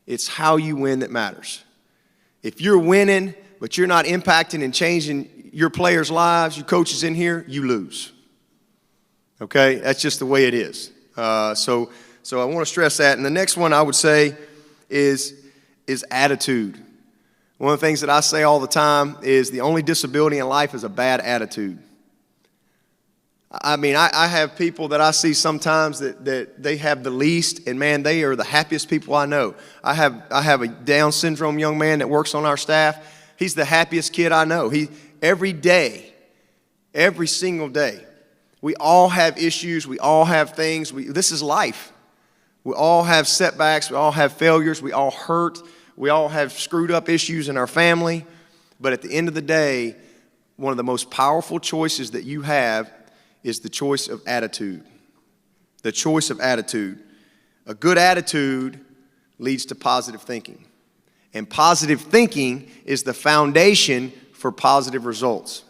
It's how you win that matters. If you're winning, but you're not impacting and changing your players' lives, your coaches in here, you lose. Okay? That's just the way it is. So I want to stress that. And the next one I would say is attitude. One of the things that I say all the time is the only disability in life is a bad attitude. I mean, I have people that I see sometimes that they have the least, and man, they are the happiest people I know. I have a Down syndrome young man that works on our staff. He's the happiest kid I know. Every day, every single day, we all have issues. We all have things. This is life. We all have setbacks. We all have failures. We all hurt. We all have screwed up issues in our family. But at the end of the day, one of the most powerful choices that you have is the choice of attitude. The choice of attitude. A good attitude leads to positive thinking. And positive thinking is the foundation for positive results.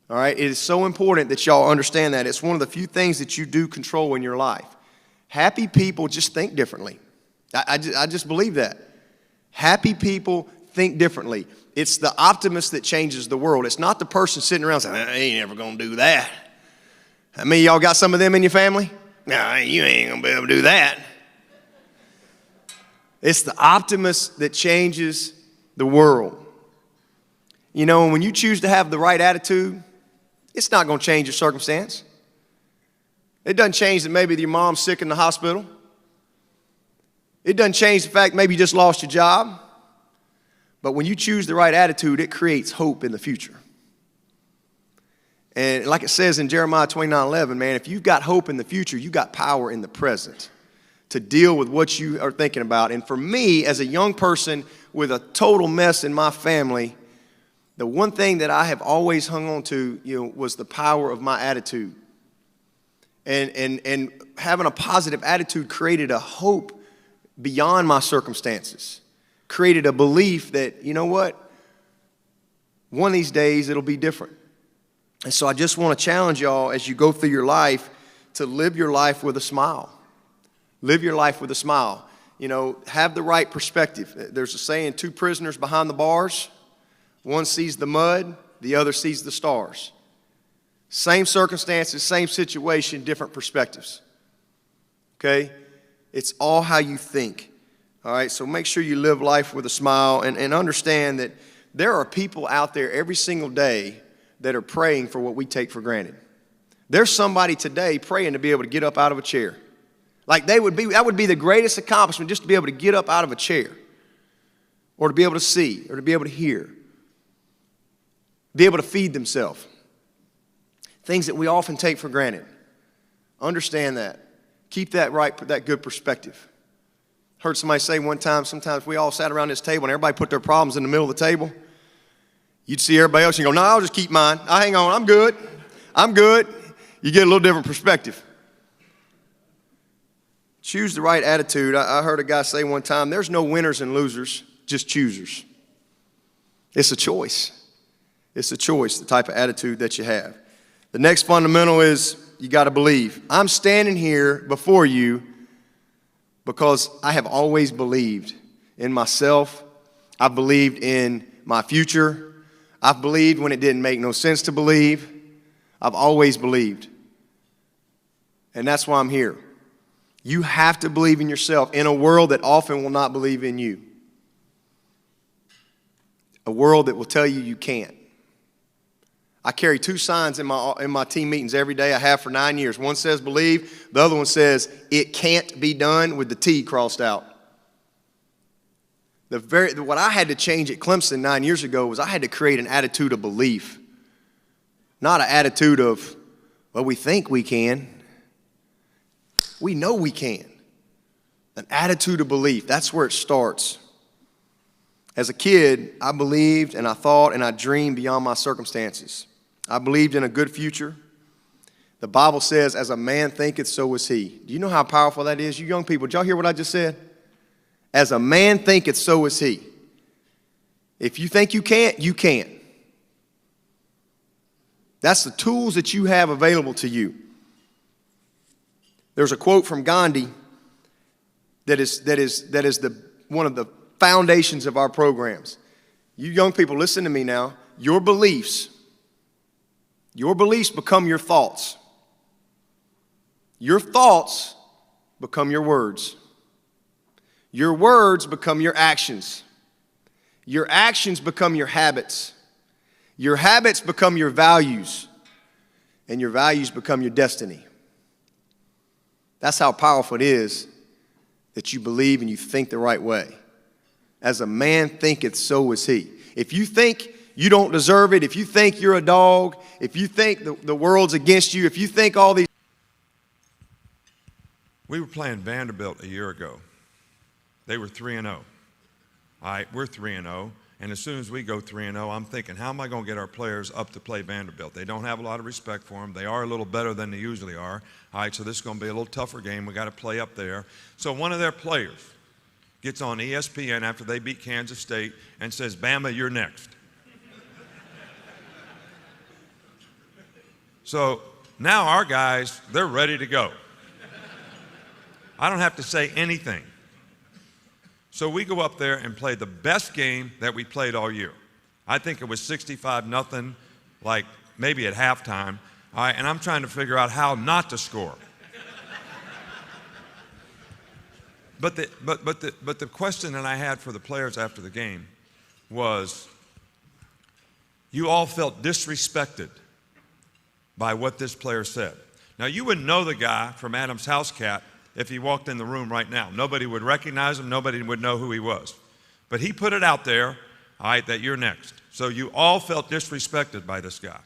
All right? It is so important that y'all understand that. It's one of the few things that you do control in your life. Happy people just think differently. I just believe that. Happy people think differently. It's the optimist that changes the world. It's not the person sitting around saying, I ain't never going to do that. I mean, y'all got some of them in your family? No, you ain't going to be able to do that. It's the optimist that changes the world. You know, when you choose to have the right attitude, it's not going to change your circumstance. It doesn't change that maybe your mom's sick in the hospital. It doesn't change the fact maybe you just lost your job. But when you choose the right attitude, it creates hope in the future. And like it says in Jeremiah 29:11, man, if you've got hope in the future, you've got power in the present to deal with what you are thinking about. And for me, as a young person with a total mess in my family, the one thing that I have always hung on to, was the power of my attitude. And having a positive attitude created a hope beyond my circumstances. Created a belief that, you know what? One of these days it'll be different. And so I just want to challenge y'all as you go through your life to live your life with a smile. Live your life with a smile. Have the right perspective. There's a saying, 2 prisoners behind the bars. One sees the mud, the other sees the stars. Same circumstances, same situation, different perspectives. Okay? It's all how you think. All right? So make sure you live life with a smile and understand that there are people out there every single day that are praying for what we take for granted. There's somebody today praying to be able to get up out of a chair. Like that would be the greatest accomplishment, just to be able to get up out of a chair, or to be able to see, or to be able to hear, be able to feed themselves. Things that we often take for granted. Understand that. Keep that good perspective. Heard somebody say one time, sometimes we all sat around this table and everybody put their problems in the middle of the table. You'd see everybody else and you go, no, I'll just keep mine. Hang on, I'm good. I'm good. You get a little different perspective. Choose the right attitude. I heard a guy say one time, there's no winners and losers, just choosers. It's a choice. It's a choice, the type of attitude that you have. The next fundamental is you got to believe. I'm standing here before you because I have always believed in myself. I've believed in my future. I've believed when it didn't make no sense to believe. I've always believed. And that's why I'm here. You have to believe in yourself in a world that often will not believe in you. A world that will tell you you can't. I carry 2 signs in my team meetings every day. I have for 9 years. One says believe. The other one says it can't be done with the T crossed out. What I had to change at Clemson 9 years ago was I had to create an attitude of belief. Not an attitude of, well, we think we can. We know we can. An attitude of belief. That's where it starts. As a kid, I believed and I thought and I dreamed beyond my circumstances. I believed in a good future. The Bible says, as a man thinketh, so is he. Do you know how powerful that is? You young people, did y'all hear what I just said? As a man thinketh, so is he. If you think you can't, you can't. That's the tools that you have available to you. There's a quote from Gandhi that is one of the foundations of our programs. You young people, listen to me now. Your beliefs become your thoughts. Your thoughts become your words. Your words become your actions. Your actions become your habits. Your habits become your values. And your values become your destiny. That's how powerful it is that you believe and you think the right way. As a man thinketh, so is he. If you think you don't deserve it, if you think you're a dog, if you think the world's against you, if you think all these... We were playing Vanderbilt a year ago. They were 3-0. All right, we're 3-0. And as soon as we go 3-0, I'm thinking, how am I going to get our players up to play Vanderbilt? They don't have a lot of respect for them. They are a little better than they usually are. All right, so this is going to be a little tougher game. We got to play up there. So one of their players gets on ESPN after they beat Kansas State and says, Bama, you're next. So now our guys, they're ready to go. I don't have to say anything. So we go up there and play the best game that we played all year. I think it was 65-0, like maybe at halftime. All right, and I'm trying to figure out how not to score. But the question that I had for the players after the game was, you all felt disrespected by what this player said. Now, you wouldn't know the guy from Adam's House Cat if he walked in the room right now. Nobody would recognize him. Nobody would know who he was. But he put it out there, all right, that you're next. So you all felt disrespected by this guy.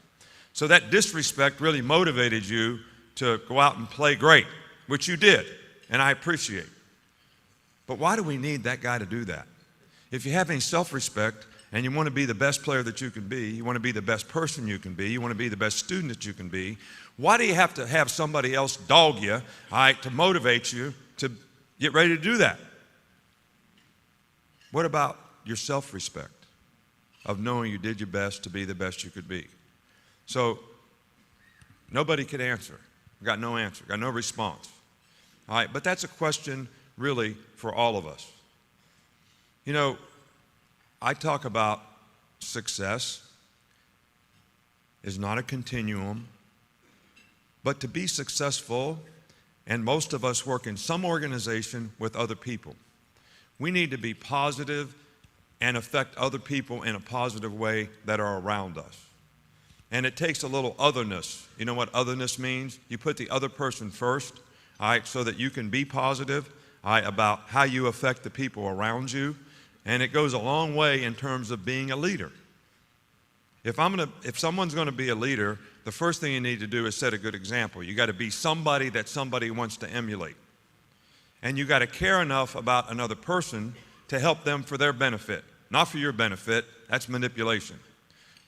So that disrespect really motivated you to go out and play great, which you did, and I appreciate. But why do we need that guy to do that? If you have any self-respect and you want to be the best player that you can be, you want to be the best person you can be, you want to be the best student that you can be, why do you have to have somebody else dog you, all right, to motivate you to get ready to do that? What about your self-respect of knowing you did your best to be the best you could be? So nobody could answer. Got no answer, got no response. All right, but that's a question really for all of us. You know, I talk about success is not a continuum, but to be successful, and most of us work in some organization with other people, we need to be positive and affect other people in a positive way that are around us. And it takes a little otherness. You know what otherness means? You put the other person first, all right, so that you can be positive, all right, about how you affect the people around you. And it goes a long way in terms of being a leader. If someone's going to be a leader, the first thing you need to do is set a good example. You got to be somebody that somebody wants to emulate. And you got to care enough about another person to help them for their benefit, not for your benefit. That's manipulation.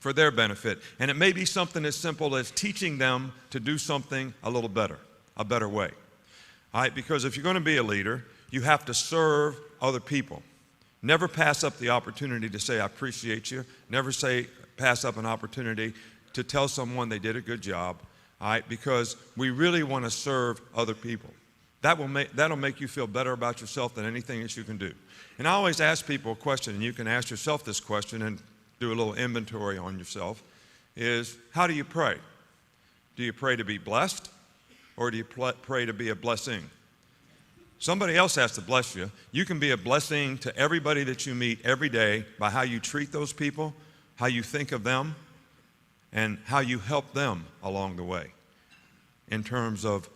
for their benefit. And it may be something as simple as teaching them to do something a little better, a better way. All right, because if you're going to be a leader, you have to serve other people. Never pass up the opportunity to say, I appreciate you. Never pass up an opportunity to tell someone they did a good job. All right, because we really want to serve other people. That'll make you feel better about yourself than anything that you can do. And I always ask people a question, and you can ask yourself this question and do a little inventory on yourself, is how do you pray? Do you pray to be blessed, or do you pray to be a blessing? Somebody else has to bless you. You can be a blessing to everybody that you meet every day by how you treat those people, how you think of them, and how you help them along the way in terms of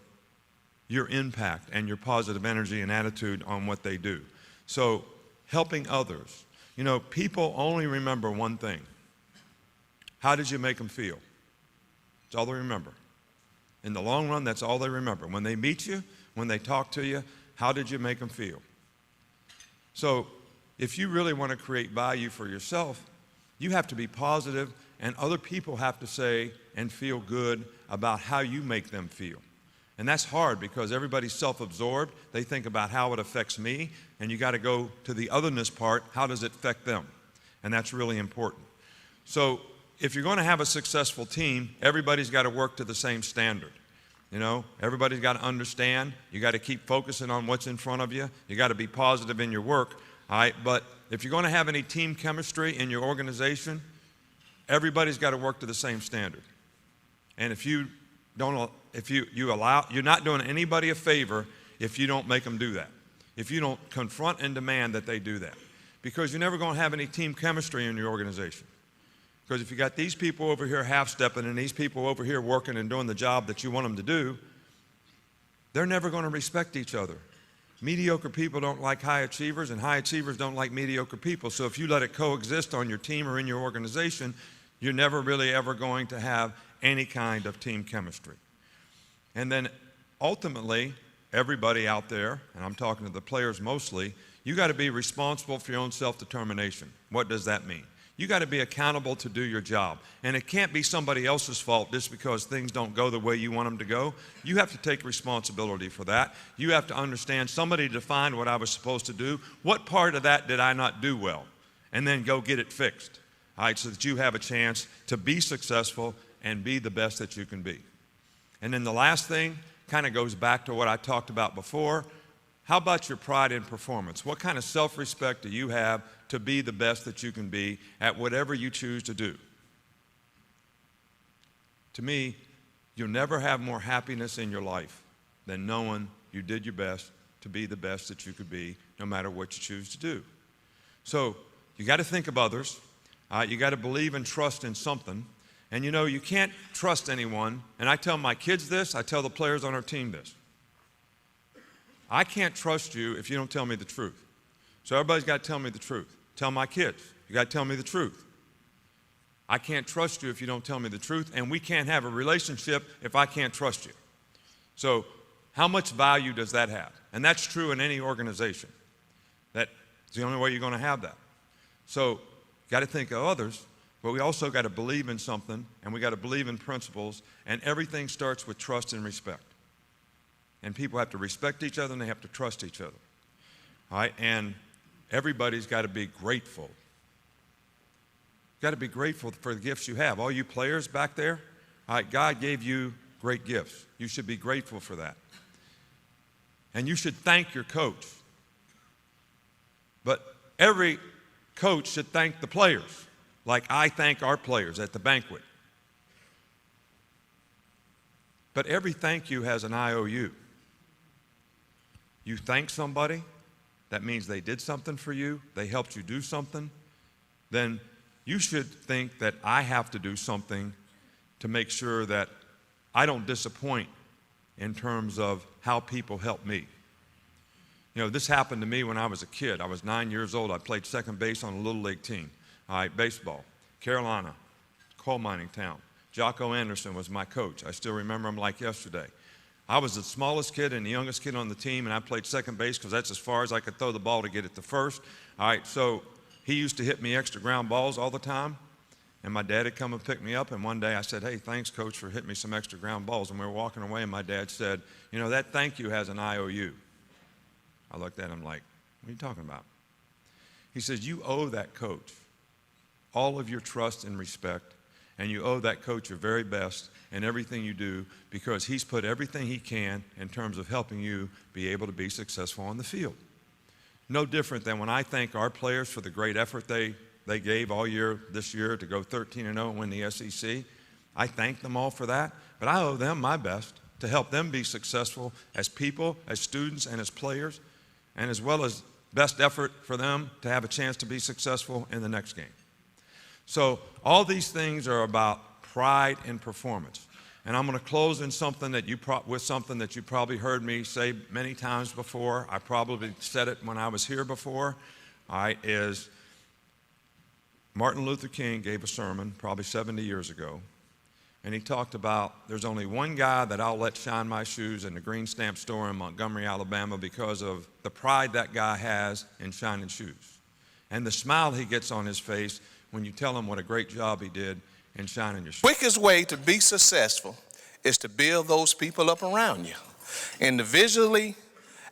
your impact and your positive energy and attitude on what they do. So helping others. You know, people only remember one thing. How did you make them feel? That's all they remember. In the long run, that's all they remember. When they meet you, when they talk to you, how did you make them feel? So if you really want to create value for yourself, you have to be positive, and other people have to say and feel good about how you make them feel. And that's hard because everybody's self-absorbed. They think about how it affects me, and you got to go to the otherness part. How does it affect them? And that's really important. So if you're going to have a successful team, everybody's got to work to the same standard. You know, everybody's got to understand. You got to keep focusing on what's in front of you. You got to be positive in your work. All right, but if you're going to have any team chemistry in your organization, everybody's got to work to the same standard. And if you don't, you're not doing anybody a favor if you don't make them do that. If you don't confront and demand that they do that. Because you're never going to have any team chemistry in your organization. Because if you got these people over here half-stepping and these people over here working and doing the job that you want them to do, they're never going to respect each other. Mediocre people don't like high achievers, and high achievers don't like mediocre people. So if you let it coexist on your team or in your organization, you're never really ever going to have any kind of team chemistry. And then ultimately, everybody out there, and I'm talking to the players mostly, you got to be responsible for your own self-determination. What does that mean? You got to be accountable to do your job. And it can't be somebody else's fault just because things don't go the way you want them to go. You have to take responsibility for that. You have to understand somebody defined what I was supposed to do. What part of that did I not do well? And then go get it fixed. All right, so that you have a chance to be successful and be the best that you can be. And then the last thing kind of goes back to what I talked about before. How about your pride in performance? What kind of self-respect do you have to be the best that you can be at whatever you choose to do? To me, you'll never have more happiness in your life than knowing you did your best to be the best that you could be, no matter what you choose to do. So you got to think of others. You got to believe and trust in something. And you know, you can't trust anyone. And I tell my kids this, I tell the players on our team this. I can't trust you if you don't tell me the truth. So everybody's got to tell me the truth. Tell my kids, you got to tell me the truth. I can't trust you if you don't tell me the truth, and we can't have a relationship if I can't trust you. So how much value does that have? And that's true in any organization. That's the only way you're going to have that. So you got to think of others, but we also got to believe in something, and we got to believe in principles, and everything starts with trust and respect. And people have to respect each other, and they have to trust each other. All right, and everybody's got to be grateful. You've got to be grateful for the gifts you have. All you players back there, all right, God gave you great gifts. You should be grateful for that. And you should thank your coach. But every coach should thank the players, like I thank our players at the banquet. But every thank you has an IOU. You thank somebody, that means they did something for you, they helped you do something, then you should think that I have to do something to make sure that I don't disappoint in terms of how people help me. You know, this happened to me when I was a kid. I was 9 years old. I played second base on a little league team. All right, baseball, Carolina, coal mining town. Jocko Anderson was my coach. I still remember him like yesterday. I was the smallest kid and the youngest kid on the team, and I played second base because that's as far as I could throw the ball to get it to first. All right, so he used to hit me extra ground balls all the time, And my dad had come and picked me up, and one day I said, hey, thanks, Coach, for hitting me some extra ground balls. And we were walking away, and my dad said, you know, that thank you has an IOU. I looked at him like, what are you talking about? He says, you owe that coach all of your trust and respect, and you owe that coach your very best in everything you do, because he's put everything he can in terms of helping you be able to be successful on the field. No different than when I thank our players for the great effort they gave all year this year to go 13-0 and win the SEC. I thank them all for that, but I owe them my best to help them be successful as people, as students, and as players, and as well as best effort for them to have a chance to be successful in the next game. So all these things are about pride in performance. And I'm going to close in something that with something that you probably heard me say many times before. I probably said it when I was here before. Is Martin Luther King gave a sermon probably 70 years ago, and he talked about there's only one guy that I'll let shine my shoes in the Green Stamp store in Montgomery, Alabama, because of the pride that guy has in shining shoes and the smile he gets on his face when you tell him what a great job he did in shining your shoes. Quickest way to be successful is to build those people up around you, individually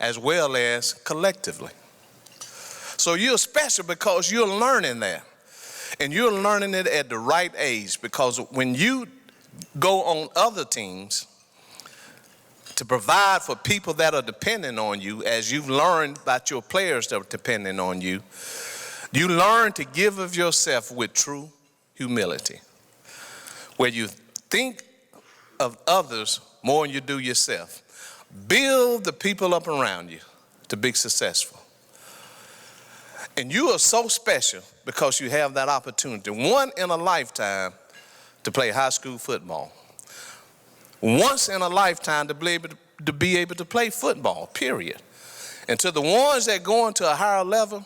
as well as collectively. So you're special because you're learning that. And you're learning it at the right age, because when you go on other teams to provide for people that are depending on you, as you've learned about your players that are depending on you, you learn to give of yourself with true humility, where you think of others more than you do yourself. Build the people up around you to be successful. And you are so special because you have that opportunity, one in a lifetime, to play high school football. Once in a lifetime to be able to play football, period. And to the ones that go into a higher level,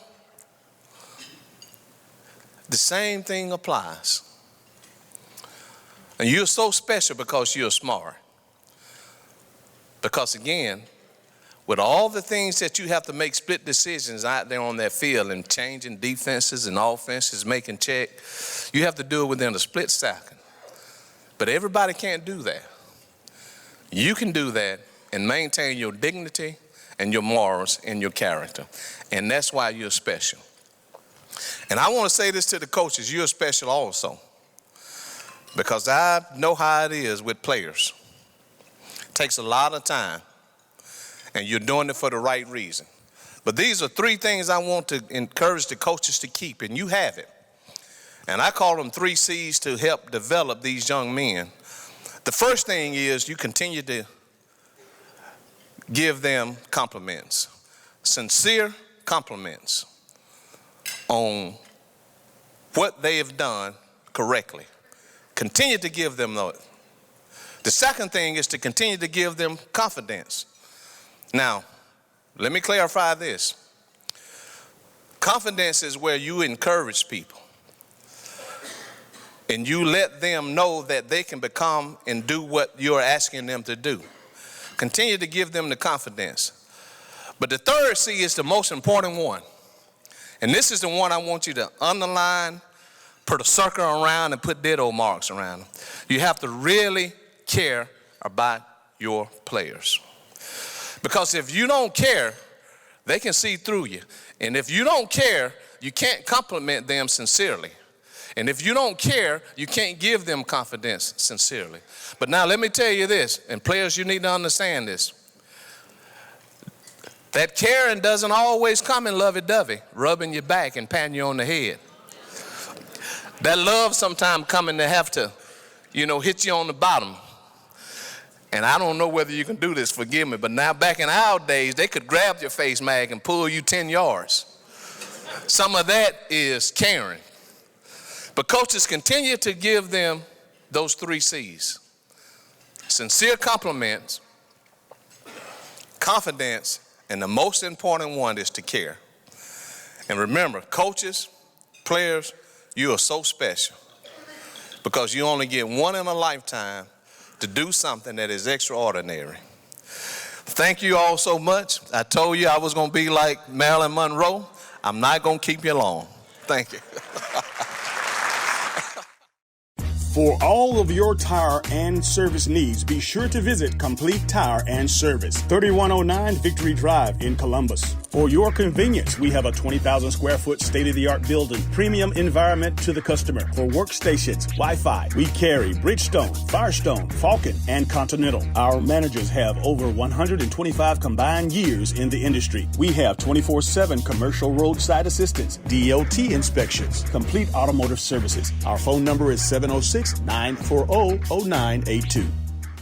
the same thing applies. And you're so special because you're smart. Because again, with all the things that you have to make split decisions out there on that field and changing defenses and offenses, making check, you have to do it within a split second. But everybody can't do that. You can do that and maintain your dignity and your morals and your character. And that's why you're special. And I want to say this to the coaches, you're special also. Because I know how it is with players. It takes a lot of time. And you're doing it for the right reason. But these are three things I want to encourage the coaches to keep, and you have it. And I call them 3 C's to help develop these young men. The first thing is you continue to give them compliments, sincere compliments on what they have done correctly. Continue to give them those. The second thing is to continue to give them confidence. Now, let me clarify this. Confidence is where you encourage people and you let them know that they can become and do what you're asking them to do. Continue to give them the confidence. But the third C is the most important one. And this is the one I want you to underline, put a circle around, and put ditto marks around them. You have to really care about your players. Because if you don't care, they can see through you. And if you don't care, you can't compliment them sincerely. And if you don't care, you can't give them confidence sincerely. But now let me tell you this, and players, you need to understand this. That caring doesn't always come in lovey-dovey, rubbing your back and patting you on the head. That love sometimes coming to have to, hit you on the bottom. And I don't know whether you can do this, forgive me, but now back in our days, they could grab your face mag and pull you 10 yards. Some of that is caring. But coaches continue to give them those 3 C's. Sincere compliments, confidence, and the most important one is to care. And remember, coaches, players, you are so special because you only get one in a lifetime to do something that is extraordinary. Thank you all so much. I told you I was going to be like Marilyn Monroe. I'm not going to keep you long. Thank you. For all of your tire and service needs, be sure to visit Complete Tire and Service, 3109 Victory Drive in Columbus. For your convenience, we have a 20,000 square foot state-of-the-art building, premium environment to the customer. For workstations, Wi-Fi, we carry Bridgestone, Firestone, Falcon, and Continental. Our managers have over 125 combined years in the industry. We have 24/7 commercial roadside assistance, DOT inspections, complete automotive services. Our phone number is 706-940-0982.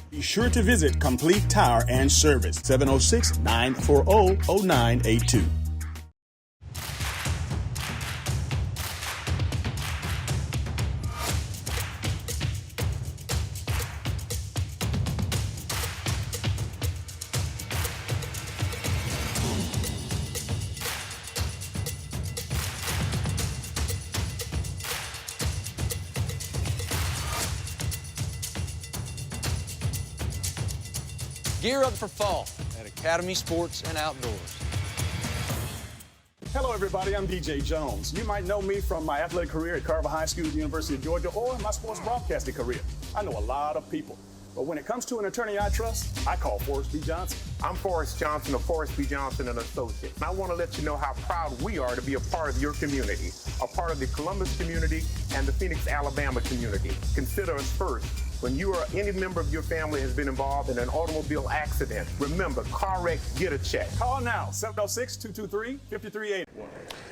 Be sure to visit Complete Tire and Service, 706-940-0982. Gear up for fall at Academy Sports and Outdoors. Hello, everybody. I'm DJ Jones. You might know me from my athletic career at Carver High School, University of Georgia, or my sports broadcasting career. I know a lot of people, but when it comes to an attorney I trust, I call Forrest B. Johnson. I'm Forrest Johnson of Forrest B. Johnson & Associates. And I want to let you know how proud we are to be a part of your community, a part of the Columbus community and the Phoenix, Alabama community. Consider us first. When you or any member of your family has been involved in an automobile accident, remember, car wreck, get a check. Call now, 706-223-5381.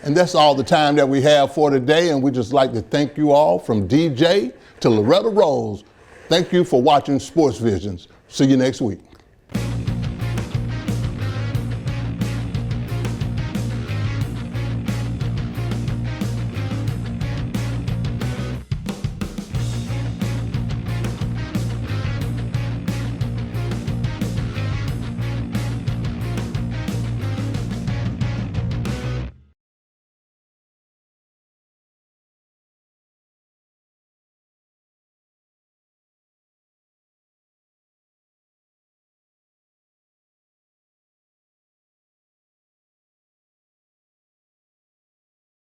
And that's all the time that we have for today. And we just like to thank you all from DJ to Loretta Rose. Thank you for watching Sports Visions. See you next week.